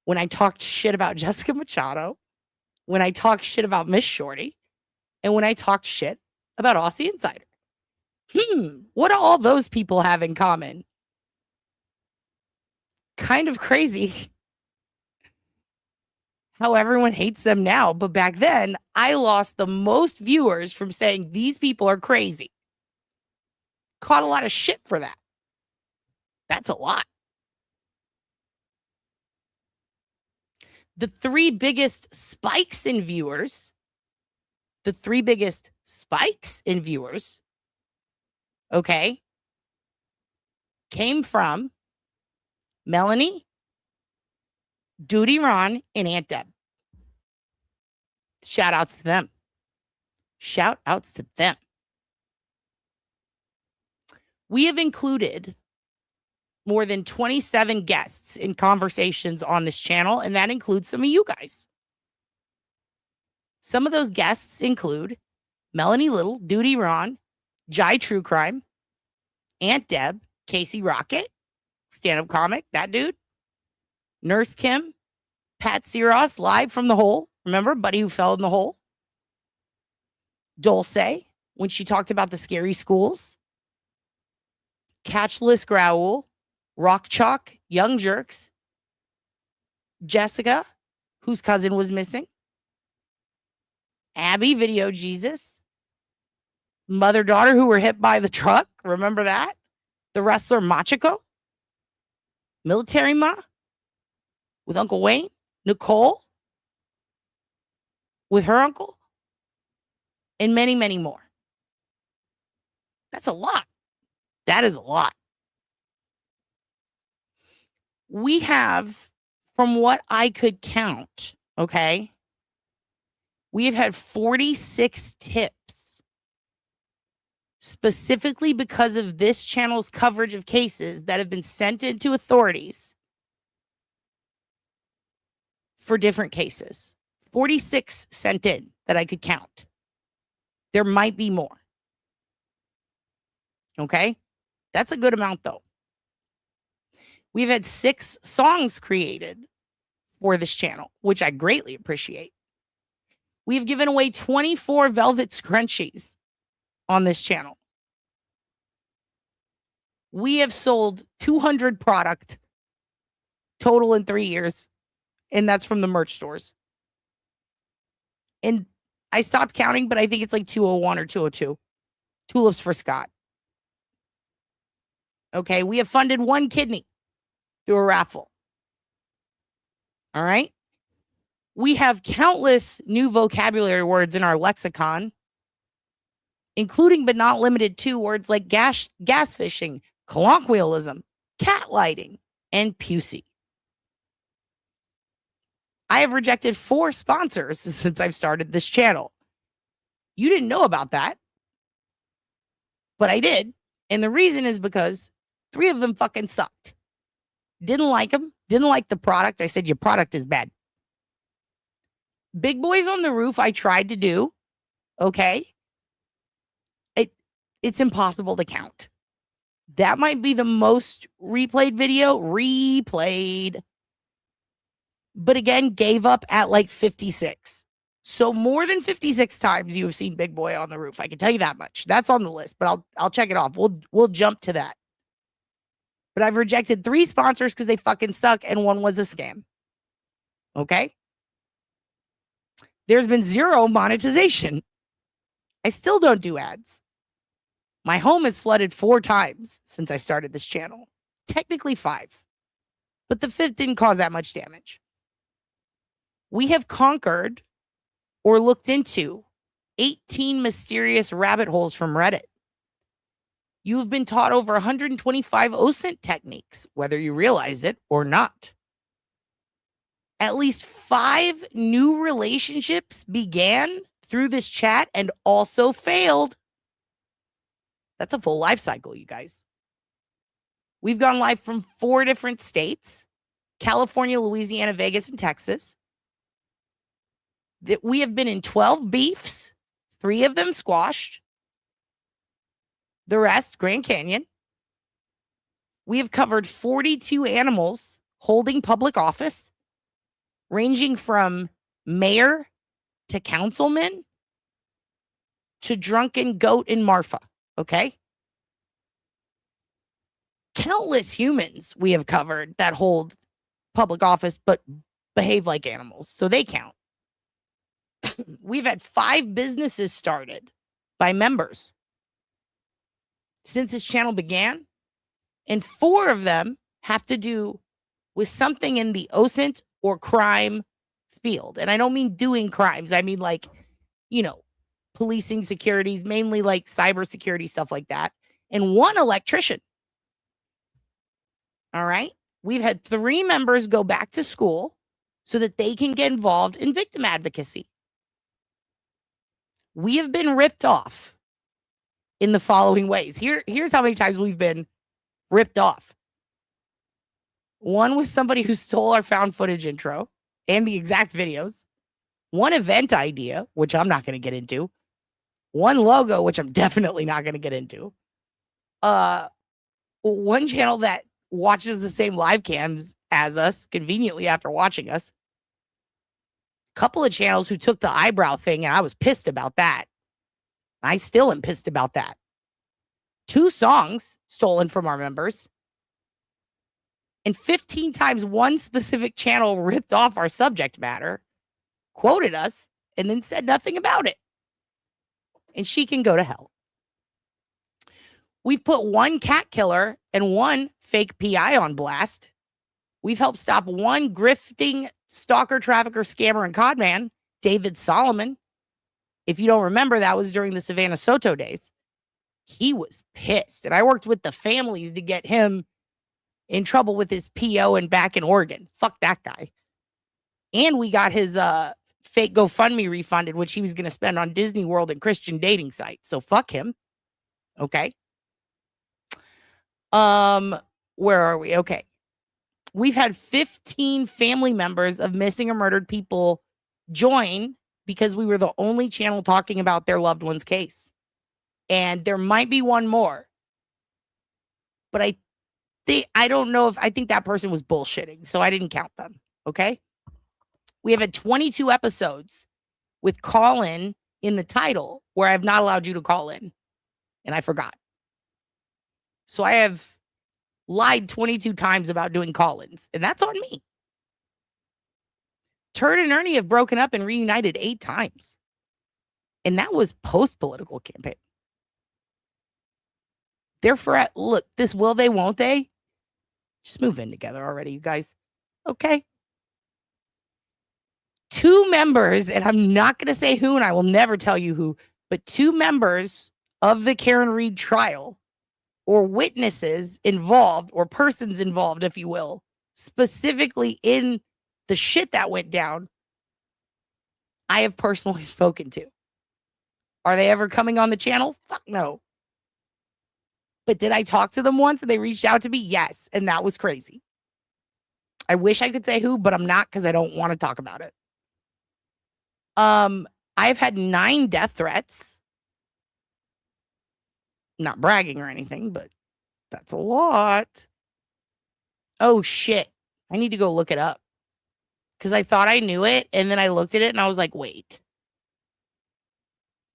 when I talked shit about Jessica Machado, when I talked shit about Miss Shorty, and when I talked shit about Aussie Insider. What do all those people have in common? Kind of crazy how everyone hates them now, but back then, I lost the most viewers from saying these people are crazy. caught a lot of shit for that. That's a lot. The three biggest spikes in viewers, okay, came from Melanie, Duty Ron, and Aunt Deb. Shout outs to them. Shout outs to them. We have included more than 27 guests in conversations on this channel, and that includes some of you guys. Some of those guests include Melanie Little, Duty Ron, Jai True Crime, Aunt Deb, Casey Rocket, stand-up comic, that dude, Nurse Kim, Pat Seaross, live from the hole. Remember, buddy who fell in the hole? Dulce, when she talked about the scary schools. Catchless Growl, Rock Chalk, Young Jerks, Jessica, whose cousin was missing, Abby, Video Jesus, mother-daughter who were hit by the truck. Remember that? The wrestler Machiko, Military Ma, with Uncle Wayne, Nicole, with her uncle, and many, many more. That's a lot. That is a lot. We have, from what I could count, okay, we have had 46 tips specifically because of this channel's coverage of cases that have been sent into authorities for different cases. 46 sent in that I could count. There might be more. Okay? That's a good amount, though. We've had 6 songs created for this channel, which I greatly appreciate. We've given away 24 velvet scrunchies on this channel. We have sold 200 product total in 3 years, and that's from the merch stores. And I stopped counting, but I think it's like 201 or 202. Tulips for Scott. Okay, we have funded 1 kidney through a raffle. All right. We have countless new vocabulary words in our lexicon, including but not limited to words like gas fishing, colloquialism, cat lighting, and pussy. I have rejected 4 sponsors since I've started this channel. You didn't know about that, but I did. And the reason is because 3 of them fucking sucked. Didn't like them. Didn't like the product. I said, your product is bad. Big Boys on the Roof, I tried to do. Okay. It's impossible to count. That might be the most replayed video. But again, gave up at like 56. So more than 56 times you have seen Big Boy on the Roof. I can tell you that much. That's on the list, but I'll check it off. We'll jump to that. But I've rejected 3 sponsors because they fucking suck, and 1 was a scam. Okay? There's been 0 monetization. I still don't do ads. My home is flooded 4 times since I started this channel. Technically 5. But the 5th didn't cause that much damage. We have conquered or looked into 18 mysterious rabbit holes from Reddit. You have been taught over 125 OSINT techniques, whether you realize it or not. At least 5 new relationships began through this chat and also failed. That's a full life cycle, you guys. We've gone live from 4 different states: California, Louisiana, Vegas, and Texas. That we have been in 12 beefs, 3 of them squashed. The rest, Grand Canyon. We have covered 42 animals holding public office, ranging from mayor to councilman to drunken goat in Marfa. Okay? Countless humans we have covered that hold public office but behave like animals, so they count. We've had 5 businesses started by members. since this channel began, and 4 of them have to do with something in the OSINT or crime field. And I don't mean doing crimes. I mean like, policing securities, mainly like cybersecurity, stuff like that. And 1 electrician. All right. We've had 3 members go back to school so that they can get involved in victim advocacy. We have been ripped off in the following ways. Here's how many times we've been ripped off. 1 was somebody who stole our found footage intro and the exact videos. 1 event idea, which I'm not going to get into. 1 logo, which I'm definitely not going to get into. 1 channel that watches the same live cams as us conveniently after watching us. Couple of channels who took the eyebrow thing, and I was pissed about that. I still am pissed about that. 2 songs stolen from our members. And 15 times 1 specific channel ripped off our subject matter, quoted us, and then said nothing about it. And she can go to hell. We've put 1 cat killer and 1 fake PI on blast. We've helped stop 1 grifting stalker, trafficker, scammer, and conman, David Solomon. If you don't remember, that was during the Savannah Soto days. He was pissed. And I worked with the families to get him in trouble with his PO and back in Oregon. Fuck that guy. And we got his fake GoFundMe refunded, which he was going to spend on Disney World and Christian dating sites. So fuck him. Okay. Where are we? Okay. We've had 15 family members of missing or murdered people join because we were the only channel talking about their loved one's case. And there might be 1 more. But I think that person was bullshitting, so I didn't count them. Okay. We have had 22 episodes with call in the title where I've not allowed you to call in. And I forgot. So I have lied 22 times about doing call-ins, and that's on me. Turd and Ernie have broken up and reunited 8 times. And that was post-political campaign. Therefore, look, this will they, won't they? Just move in together already, you guys. Okay. 2 members, and I'm not going to say who, and I will never tell you who, but 2 members of the Karen Reed trial, or witnesses involved, or persons involved, if you will, specifically in the shit that went down, I have personally spoken to. Are they ever coming on the channel? Fuck no. But did I talk to them once and they reached out to me? Yes. And that was crazy. I wish I could say who, but I'm not because I don't want to talk about it. I've had 9 death threats. Not bragging or anything, but that's a lot. Oh, shit. I need to go look it up. Because I thought I knew it, and then I looked at it, and I was like, wait.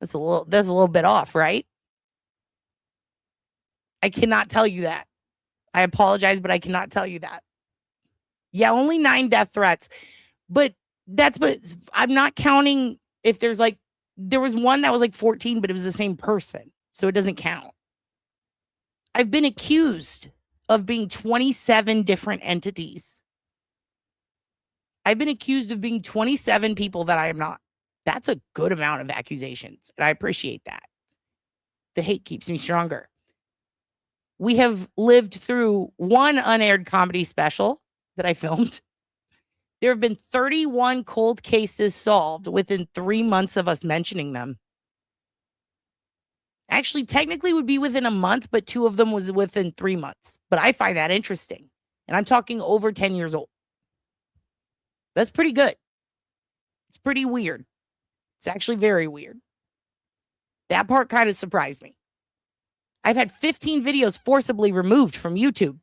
That's a little bit off, right? I cannot tell you that. I apologize, but I cannot tell you that. Yeah, only 9 death threats. But I'm not counting if there was one that was like 14, but it was the same person. So it doesn't count. I've been accused of being 27 different entities. I've been accused of being 27 people that I am not. That's a good amount of accusations, and I appreciate that. The hate keeps me stronger. We have lived through 1 unaired comedy special that I filmed. There have been 31 cold cases solved within 3 months of us mentioning them. Actually, technically would be within a month, but 2 of them was within 3 months. But I find that interesting. And I'm talking over 10 years old. That's pretty good. It's pretty weird. It's actually very weird. That part kind of surprised me. I've had 15 videos forcibly removed from YouTube.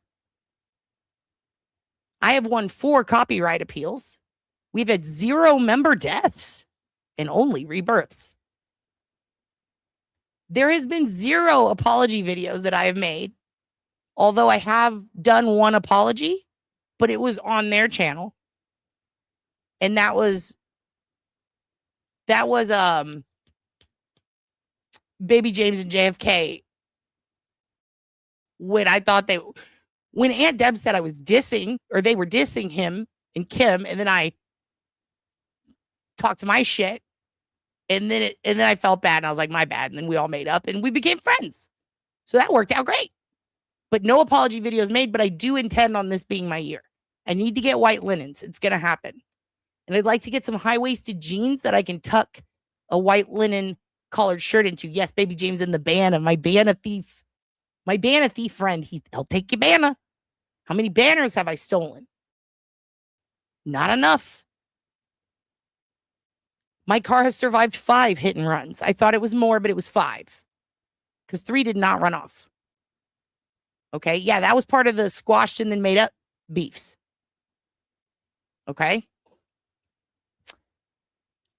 I have won 4 copyright appeals. We've had 0 member deaths and only rebirths. There has been 0 apology videos that I have made, although I have done 1 apology, but it was on their channel. And that was Baby James and JFK when I thought when Aunt Deb said I was dissing, or they were dissing him and Kim, and then I talked my shit, and then I felt bad, and I was like, my bad, and then we all made up, and we became friends. So that worked out great. But no apology videos made, but I do intend on this being my year. I need to get white linens. It's going to happen. And I'd like to get some high-waisted jeans that I can tuck a white linen collared shirt into. Yes, baby James in the banner, my banner thief. My banner thief friend, he'll take your banner. How many banners have I stolen? Not enough. My car has survived 5 hit and runs. I thought it was more, but it was 5. Because 3 did not run off. Okay, yeah, that was part of the squashed and then made up beefs. Okay?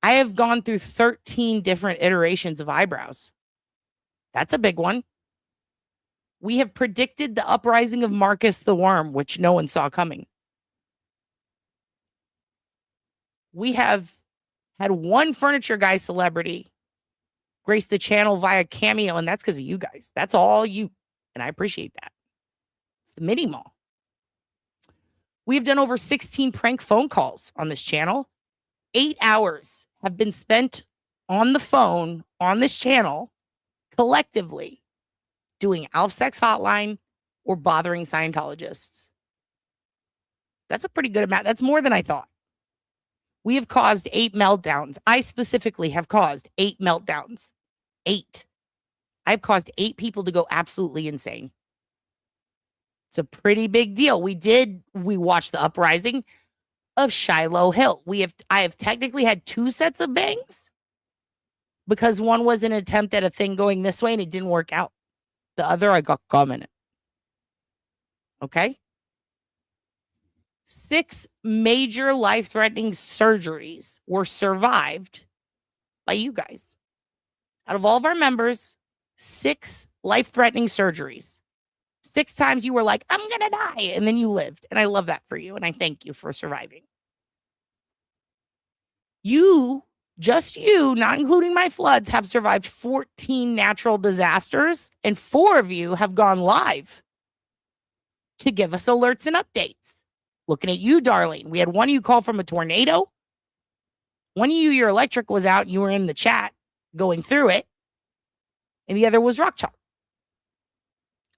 I have gone through 13 different iterations of eyebrows. That's a big one. We have predicted the uprising of Marcus the Worm, which no one saw coming. We have had one furniture guy celebrity grace the channel via cameo, and that's because of you guys. That's all you, and I appreciate that. It's the mini mall. We've done over 16 prank phone calls on this channel. 8 hours have been spent on the phone on this channel collectively doing Alf Sex Hotline or bothering Scientologists. That's a pretty good amount. That's more than I thought. We have caused 8 meltdowns. I specifically have caused 8 meltdowns. 8. I've caused 8 people to go absolutely insane. It's a pretty big deal. We watched the uprising of Shiloh Hill. I have technically had 2 sets of bangs because one was an attempt at a thing going this way and it didn't work out. The other, I got gum in it. Okay? 6 major life-threatening surgeries were survived by you guys. Out of all of our members, 6 life-threatening surgeries. 6 times you were like, I'm going to die. And then you lived. And I love that for you. And I thank you for surviving. You, just you, not including my floods, have survived 14 natural disasters. And 4 of you have gone live to give us alerts and updates. Looking at you, Darlene. We had one of you call from a tornado. One of you, your electric was out. And you were in the chat going through it. And the other was Rock Chalk.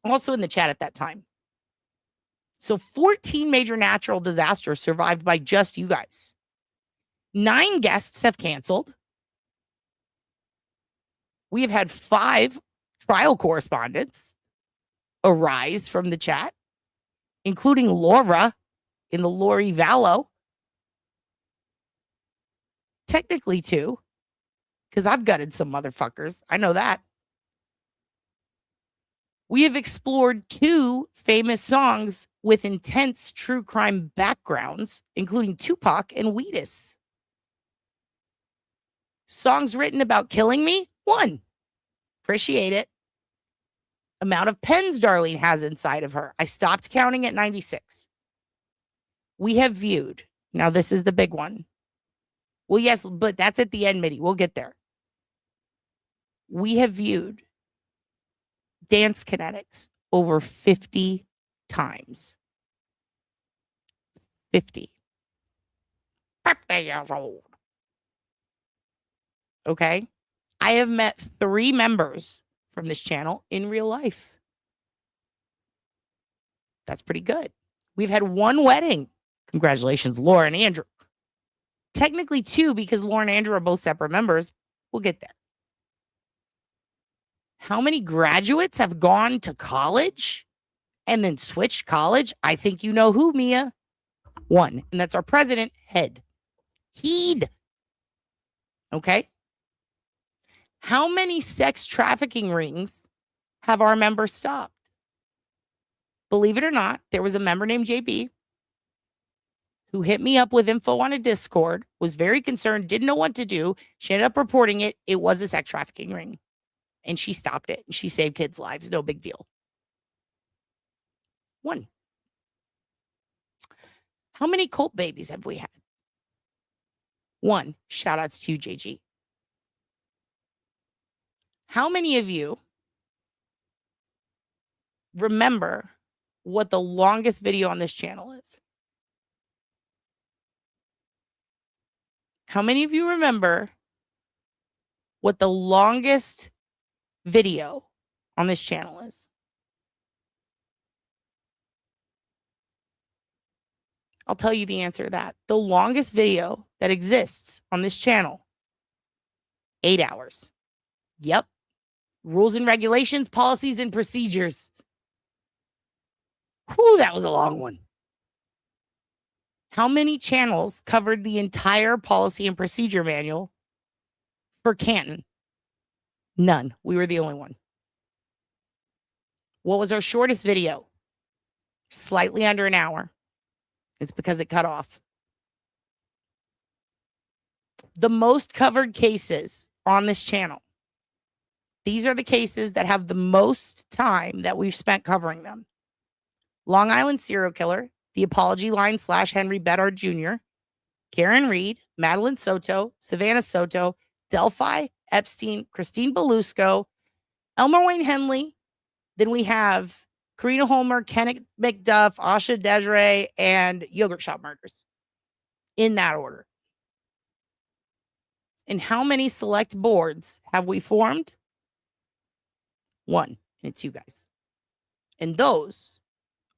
Also in the chat at that time. So 14 major natural disasters survived by just you guys. 9 guests have canceled. We have had 5 trial correspondents arise from the chat, including Laura in the Lori Vallow. Technically 2, because I've gutted some motherfuckers. I know that. We have explored 2 famous songs with intense true crime backgrounds, including Tupac and Wheatus. Songs written about killing me? 1. Appreciate it. Amount of pens Darlene has inside of her. I stopped counting at 96. We have viewed. Now, this is the big one. Well, yes, but that's at the end, Mitty. We'll get there. We have viewed Dance Kinetics over 50 times. 50. 50 years old. Okay? I have met 3 members from this channel in real life. That's pretty good. We've had 1 wedding. Congratulations, Laura and Andrew. Technically 2 because Laura and Andrew are both separate members. We'll get there. How many graduates have gone to college and then switched college? I think you know who, Mia. 1. And that's our president, Head. Heed. Okay. How many sex trafficking rings have our members stopped? Believe it or not, there was a member named JB who hit me up with info on a Discord, was very concerned, didn't know what to do. She ended up reporting it. It was a sex trafficking ring. And she stopped it. She saved kids' lives. No big deal. 1. How many cult babies have we had? 1. Shout outs to you, JG. How many of you remember what the longest video on this channel is? How many of you remember what the longest video on this channel is? I'll tell you the answer to that. The longest video that exists on this channel, 8 hours. Yep. Rules and regulations, policies and procedures. Whew, that was a long one. How many channels covered the entire policy and procedure manual for Canton? None. We were the only one. What was our shortest video? Slightly under an hour. It's because it cut off. The most covered cases on this channel. These are the cases that have the most time that we've spent covering them. Long Island serial killer, the apology line / Henry Bedard Jr., Karen Reed, Madeline Soto, Savannah Soto, Delphi, Epstein, Christine Belusco, Elmer Wayne Henley. Then we have Karina Holmer, Kenneth McDuff, Asha Desiree, and Yogurt Shop Murders. In that order. And how many select boards have we formed? 1. And it's you guys. And those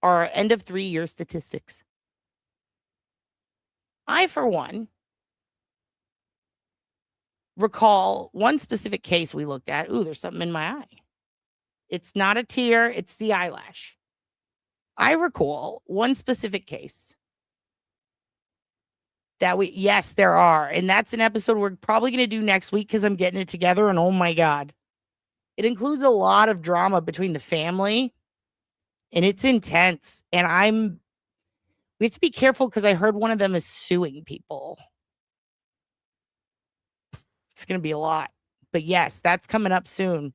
are our end of 3-year statistics. I, for one, recall one specific case we looked at. Ooh, there's something in my eye. It's not a tear, it's the eyelash. I recall one specific case that yes, there are. And that's an episode we're probably going to do next week because I'm getting it together. And oh my God, it includes a lot of drama between the family and it's intense. And we have to be careful because I heard one of them is suing people. It's going to be a lot. But yes, that's coming up soon.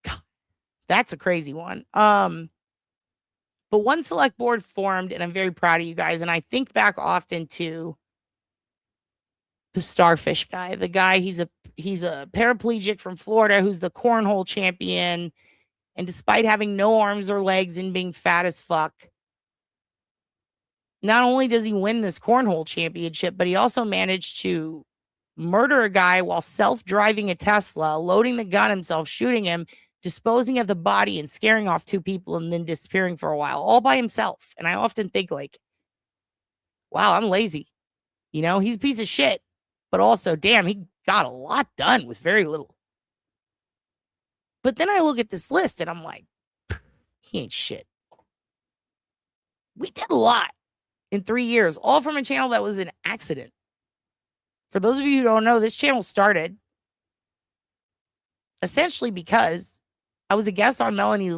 God, that's a crazy one. But one select board formed, and I'm very proud of you guys. And I think back often to the starfish guy. The guy, he's a paraplegic from Florida who's the cornhole champion. And despite having no arms or legs and being fat as fuck, not only does he win this cornhole championship, but he also managed to murder a guy while self-driving a Tesla, loading the gun himself, shooting him, disposing of the body and scaring off 2 people and then disappearing for a while, all by himself. And I often think like, wow, I'm lazy. You know, he's a piece of shit, but also, damn, he got a lot done with very little. But then I look at this list and I'm like, he ain't shit. We did a lot in 3 years, all from a channel that was an accident. For those of you who don't know, this channel started essentially because I was a guest on Melanie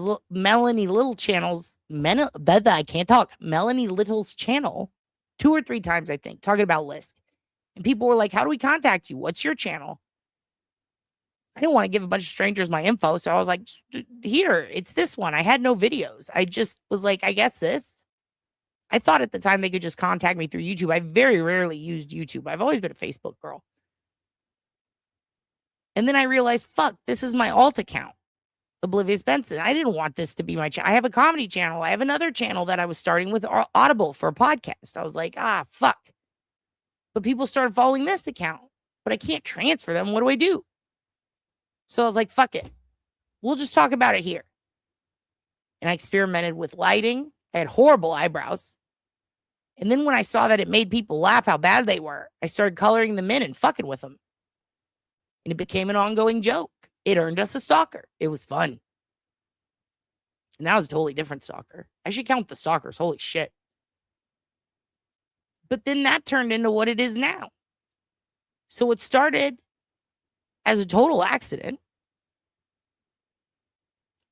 Little's channels. I can't talk. Melanie Little's channel 2 or 3 times, I think, talking about Lisk. And people were like, how do we contact you? What's your channel? I didn't want to give a bunch of strangers my info. So I was like, here, it's this one. I had no videos. I just was like, I guess this. I thought at the time they could just contact me through YouTube. I very rarely used YouTube. I've always been a Facebook girl. And then I realized, fuck, this is my alt account. Oblivious Benson. I didn't want this to be my channel. I have a comedy channel. I have another channel that I was starting with Audible for a podcast. I was like, fuck. But people started following this account, but I can't transfer them. What do I do? So I was like, fuck it. We'll just talk about it here. And I experimented with lighting. I had horrible eyebrows. And then when I saw that it made people laugh how bad they were, I started coloring them in and fucking with them. And it became an ongoing joke. It earned us a stalker. It was fun. And that was a totally different stalker. I should count the stalkers. Holy shit. But then that turned into what it is now. So it started as a total accident.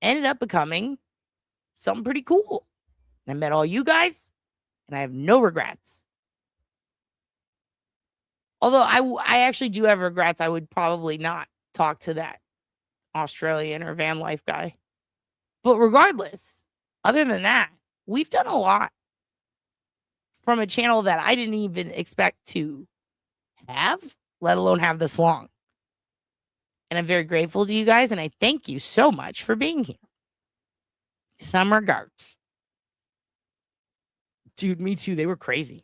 Ended up becoming something pretty cool. And I met all you guys. And I have no regrets. Although I actually do have regrets. I would probably not talk to that Australian or van life guy. But regardless, other than that, we've done a lot from a channel that I didn't even expect to have, let alone have this long. And I'm very grateful to you guys. And I thank you so much for being here. Some regards. Dude, me too. They were crazy.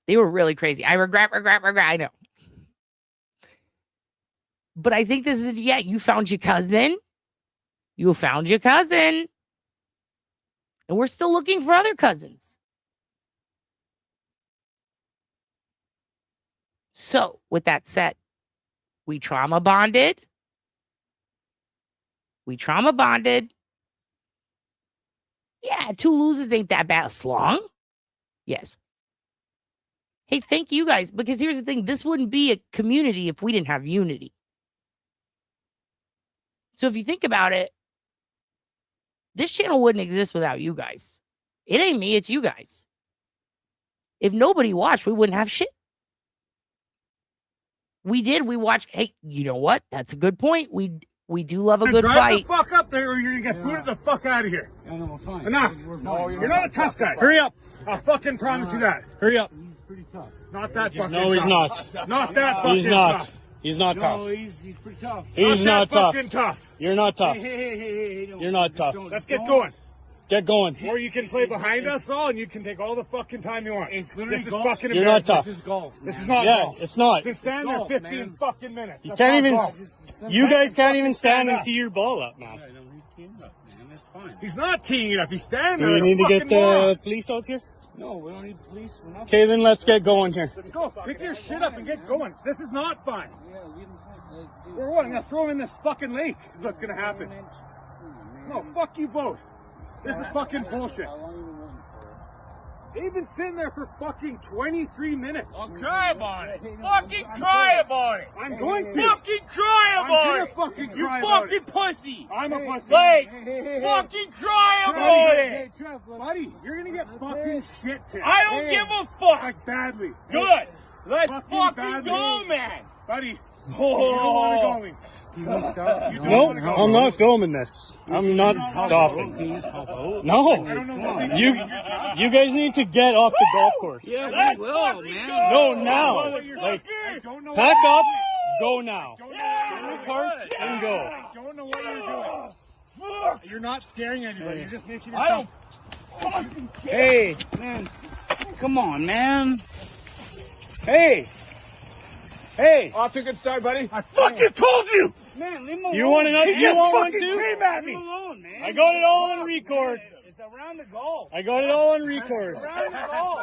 They were really crazy. I regret. I know. But I think this is, yeah, you found your cousin. You found your cousin. And we're still looking for other cousins. So, with that said, we trauma bonded. Yeah, 2 losers ain't that bad. Slong? Yes. Hey, thank you guys, because here's the thing. This wouldn't be a community if we didn't have unity. So if you think about it, this channel wouldn't exist without you guys. It ain't me, it's you guys. If nobody watched, we wouldn't have shit. We watched. Hey, you know what? That's a good point. We do love a good drive fight. the fuck up there or you're gonna get booted the fuck out of here. Yeah, no, we're fine. Enough. No, you're not a tough guy. Hurry up. I'll fucking promise you that. Hurry up. He's pretty tough. Not that fucking tough. No, he's not. Not that fucking He's not. tough. He's not tough. No, he's pretty tough. He's not tough. Fucking tough. You're not tough. Hey, You're not tough. Let's get going. Get going. Or you can play behind us all and you can take all the fucking time you want. This is golf. fucking You're not embarrassing. tough. This is golf. This is not Yeah, golf. it's not. You can stand there 15 fucking minutes. You That's can't not even. golf. You guys can't even stand up. and tee your ball up now. He's not teeing it up. He's standing Do there. we need to get the the police out here? No, we don't need police. We're not. Okay, then let's get going here. Let's go. Pick your shit up and get going. This is not fun. We're what? I'm gonna throw him in this fucking lake. Is what's gonna happen. No, fuck you both. This is fucking bullshit. They've been sitting there for fucking 23 minutes. Well, cry about it. Fucking cry about it. I'm going to. Fucking cry about it. I'm gonna fucking You cry about fucking it. pussy. I'm a pussy. Like, fucking cry about it. Hey, Trev, buddy, you're gonna get fucking shit today. I don't give a fuck. Like badly. Good. Let's fucking badly. go, man. Buddy, you don't want to go me. No, I'm not filming this. I'm not stopping. No, you guys need to get off the golf course. Yeah, we will, man. No, now. Like, pack up, go now. Get in the car and go. I don't know what you're doing. You're not scaring anybody. You're just making I yourself. don't fucking care. Hey, man. Come on, man. Hey. Off to a good start, buddy. I fucking told you! Man, leave him alone. You want another? He You just want one fucking too? came at me. Leave him alone, man. I got it all on record. It's around the goal. I got it all on record. Around the goal.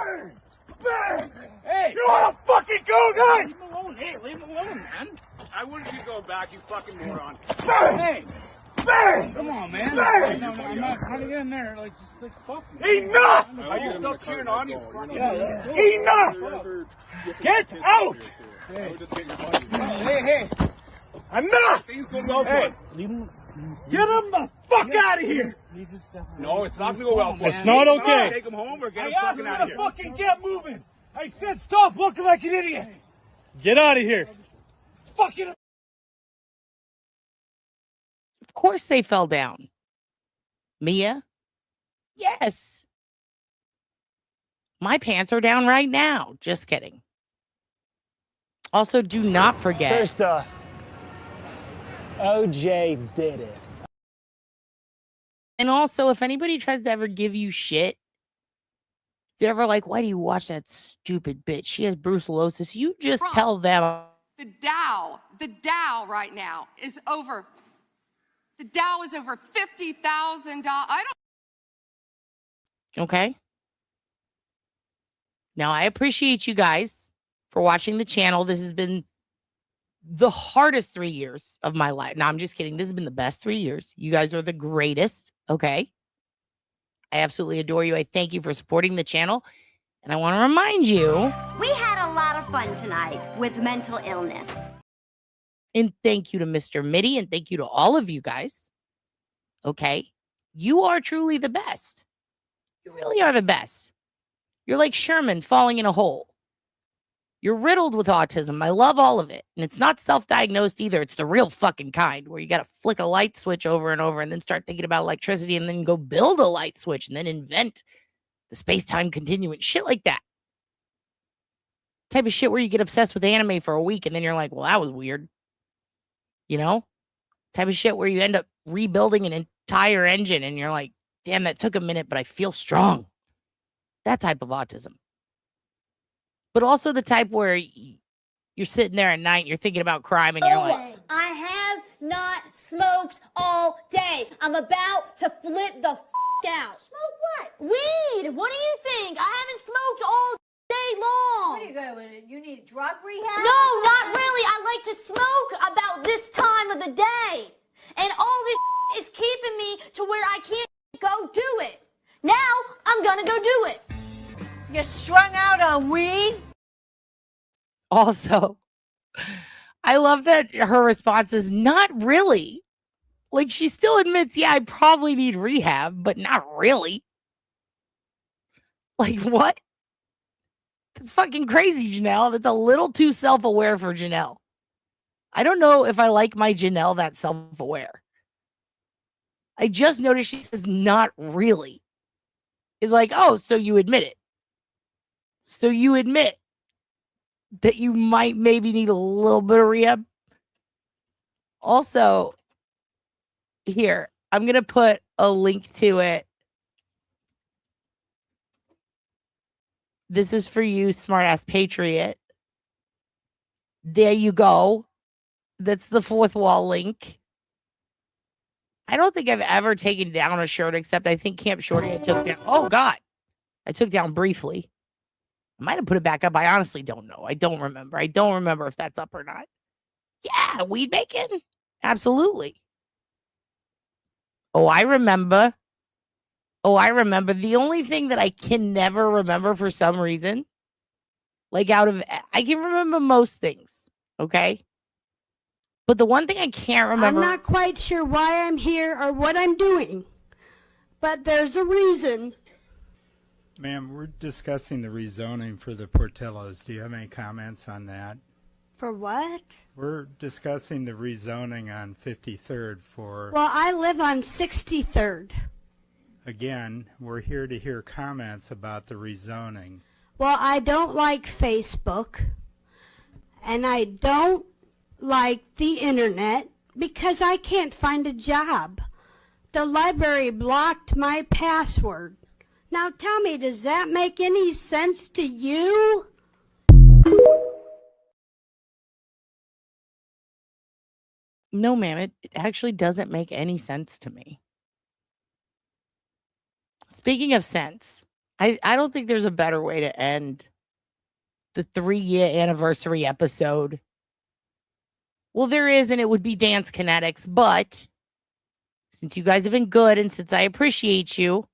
Hey, you want to fucking go, guy? Leave him alone. Hey, leave him alone, man. I wouldn't be going back, you fucking moron. Hey! Bang! Come on, man. Bang! No, I'm not trying to get in there. Like, just like, fuck me. Enough! Are you still cheering on you? Enough! Get out! Hey. Enough! Things go well for Hey, him. get him the fuck out of here! No, it's not going to go well for him. It's not okay. Take him home or get I him asked fucking him out of to here. fucking get moving! I said stop looking like an idiot! Get out of here. Fucking Of course they fell down. Mia? Yes. My pants are down right now. Just kidding. Also, do not forget. First off, OJ did it. And also, if anybody tries to ever give you shit, they're ever like, why do you watch that stupid bitch? She has brucellosis. You just tell them. The Dow right now is over. The Dow is over $50,000. I don't. Okay. Now, I appreciate you guys for watching the channel. This has been the hardest 3 years of my life. No, I'm just kidding. This has been the best 3 years. You guys are the greatest. Okay. I absolutely adore you. I thank you for supporting the channel. And I want to remind you. We had a lot of fun tonight with mental illness. And thank you to Mr. Mitty. And thank you to all of you guys. Okay. You are truly the best. You really are the best. You're like Sherman falling in a hole. You're riddled with autism. I love all of it. And it's not self-diagnosed either. It's the real fucking kind where you got to flick a light switch over and over and then start thinking about electricity and then go build a light switch and then invent the space-time continuum. Shit like that. Type of shit where you get obsessed with anime for a week and then you're like, well, that was weird. You know? Type of shit where you end up rebuilding an tire engine and you're like, damn, that took a minute, but I feel strong. That type of autism. But also the type where you're sitting there at night, you're thinking about crime, and you're like, I have not smoked all day. I'm about to flip the out. Smoke what? Weed. What do you think? I haven't smoked all day long. Where are you going with it? You need drug rehab? No, not really. I like to smoke about this time of the day. And all this is keeping me to where I can't go do it. Now, I'm gonna go do it. You're strung out on weed? also, I love that her response is not really. Like, she still admits, yeah, I probably need rehab, but not really. Like, what? That's fucking crazy, Janelle. That's a little too self-aware for Janelle. I don't know if I like my Janelle that self-aware. I just noticed she says not really. It's like, oh, so you admit it. So you admit that you might maybe need a little bit of rehab. Also, here, I'm going to put a link to it. This is for you, smartass patriot. There you go. That's the fourth wall link. I don't think I've ever taken down a shirt, except I think Camp Shorty I took down. Oh, God. I took down briefly. I might have put it back up. I honestly don't know. I don't remember. I don't remember if that's up or not. Yeah, weed bacon. Absolutely. Oh, I remember. The only thing that I can never remember for some reason, like I can remember most things, okay? But the one thing I can't remember. I'm not quite sure why I'm here or what I'm doing, but there's a reason. Ma'am, we're discussing the rezoning for the Portillos. Do you have any comments on that? For what? We're discussing the rezoning on 53rd for... Well, I live on 63rd. Again, we're here to hear comments about the rezoning. Well, I don't like Facebook, and I don't like the internet because I can't find a job. The library blocked my password. Now tell me, does that make any sense to you? No, ma'am, it actually doesn't make any sense to me. Speaking of sense, I don't think there's a better way to end the 3-year anniversary episode. Well, there is, and it would be Dance Kinetics, but since you guys have been good and since I appreciate you,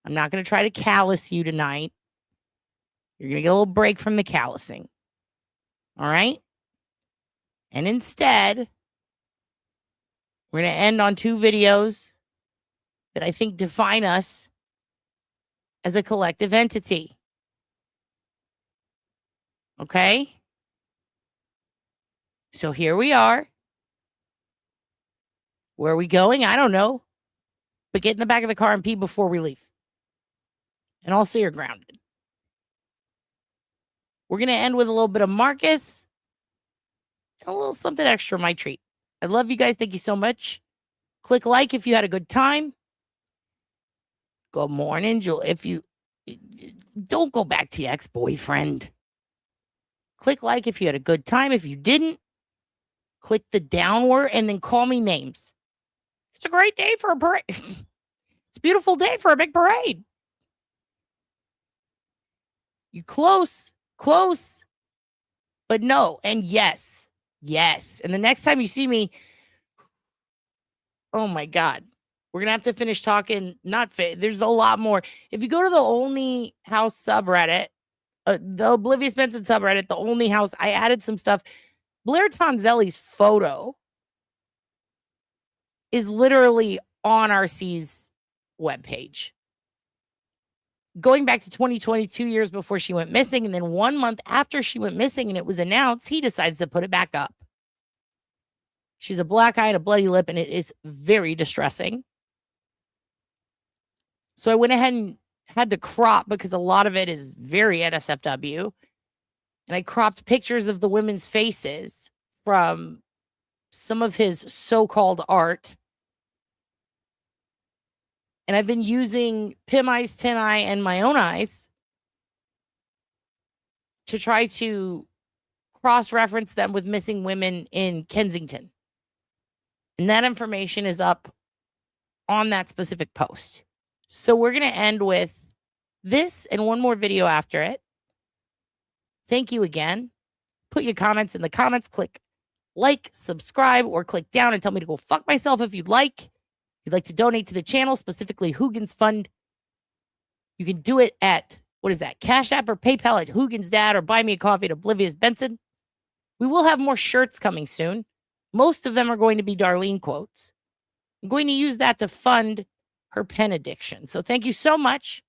I'm not going to try to callous you tonight. You're going to get a little break from the callousing. All right? And instead, we're going to end on 2 videos that I think define us as a collective entity. Okay? So here we are. Where are we going? I don't know. But get in the back of the car and pee before we leave. And also you're grounded. We're going to end with a little bit of Marcus. And a little something extra, my treat. I love you guys. Thank you so much. Click like if you had a good time. Good morning, Jewel. If you don't go back to your ex-boyfriend. Click like if you had a good time. If you didn't, click the downward and then call me names. It's a great day for a parade. It's a beautiful day for a big parade. You close, but no, and yes. And the next time you see me, oh my God, we're gonna have to finish talking. There's a lot more. If you go to the Only House subreddit, the Oblivious Benson subreddit, the Only House, I added some stuff. Blair Tonzelli's photo is literally on RC's webpage. Going back to 2022 years before she went missing, and then 1 month after she went missing and it was announced, he decides to put it back up. She's a black eye and a bloody lip, and it is very distressing. So I went ahead and had to crop because a lot of it is very NSFW. And I cropped pictures of the women's faces from some of his so-called art. And I've been using Pim Eyes, Tin Eye, and my own eyes to try to cross-reference them with missing women in Kensington. And that information is up on that specific post. So we're going to end with this and one more video after it. Thank you again. Put your comments in the comments. Click like, subscribe, or click down and tell me to go fuck myself if you'd like. If you'd like to donate to the channel, specifically Hoogan's Fund, you can do it at, what is that, Cash App or PayPal at Hoogan's Dad, or buy me a coffee at Oblivious Benson. We will have more shirts coming soon. Most of them are going to be Darlene quotes. I'm going to use that to fund her pen addiction. So thank you so much.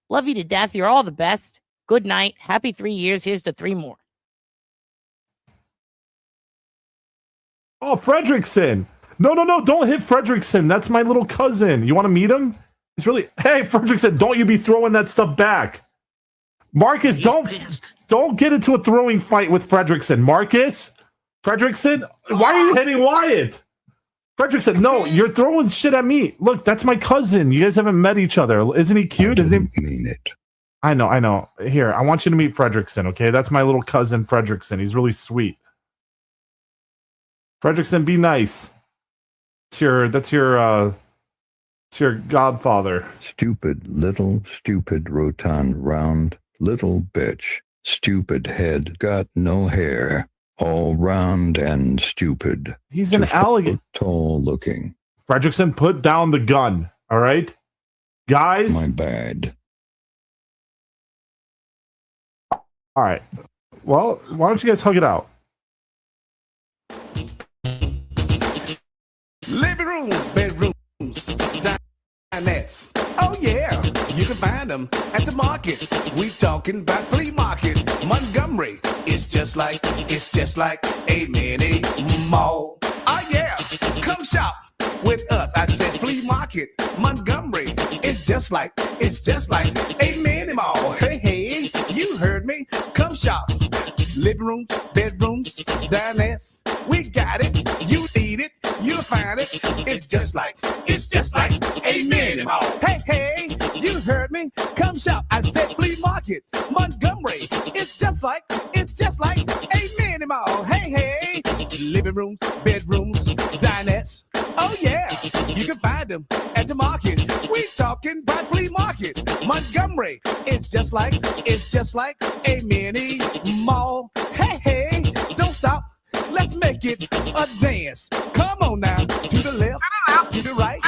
Love you to death. You're all the best. Good night. Happy 3 years. Here's to 3 more. Oh, Fredrickson. No, don't hit Fredrickson. That's my little cousin. You want to meet him? He's really... Hey, Fredrickson, don't you be throwing that stuff back. Marcus, don't get into a throwing fight with Fredrickson. Marcus? Fredrickson? Why are you hitting Wyatt? Fredrickson, no, you're throwing shit at me. Look, that's my cousin. You guys haven't met each other. Isn't he cute? Isn't he? Mean it. I know. Here, I want you to meet Fredrickson, okay? That's my little cousin, Fredrickson. He's really sweet. Fredrickson, be nice. That's your godfather. Stupid, little, stupid, rotund, round, little bitch. Stupid head, got no hair. All round and stupid. He's an alligator. Tall looking. Fredrickson, put down the gun, all right? Guys? My bad. All right. Well, why don't you guys hug it out? Living rooms, bedrooms, dinettes. Oh yeah, you can find them at the market. We talking about flea market. Montgomery, it's just like a mini mall. Oh yeah, come shop with us. I said flea market. Montgomery, it's just like a mini mall. Hey, you heard me. Come shop. Living rooms, bedrooms, dinettes. We got it. You need it. You'll find it. It's just like a mini mall. Hey, you heard me. Come shop. I said flea market. Montgomery. It's just like a mini mall. Hey, living rooms, bedrooms, dinettes. Oh yeah, you can find them at the market. We talking about flea market. Montgomery. It's just like a mini mall. Hey, don't stop. Let's make it a dance. Come on now, to the left, to the right.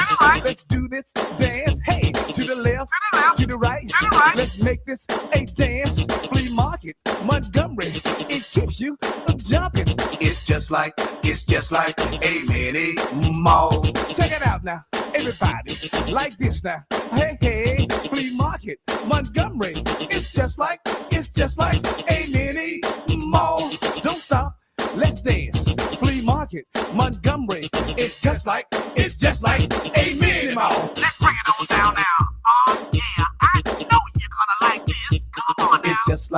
Let's do this dance. Hey, to the left, to the right. Let's make this a dance. Flea market, Montgomery. It keeps you jumping. It's just like a mini mall. Check it out now, everybody. Like this now. Hey, flea market, Montgomery. It's just like a mini mall. Don't stop. Let's dance. Flea market, Montgomery. It's just like a mini mall. Let's bring it on down now. Oh yeah, I know you're gonna like this. Come on now. It's just like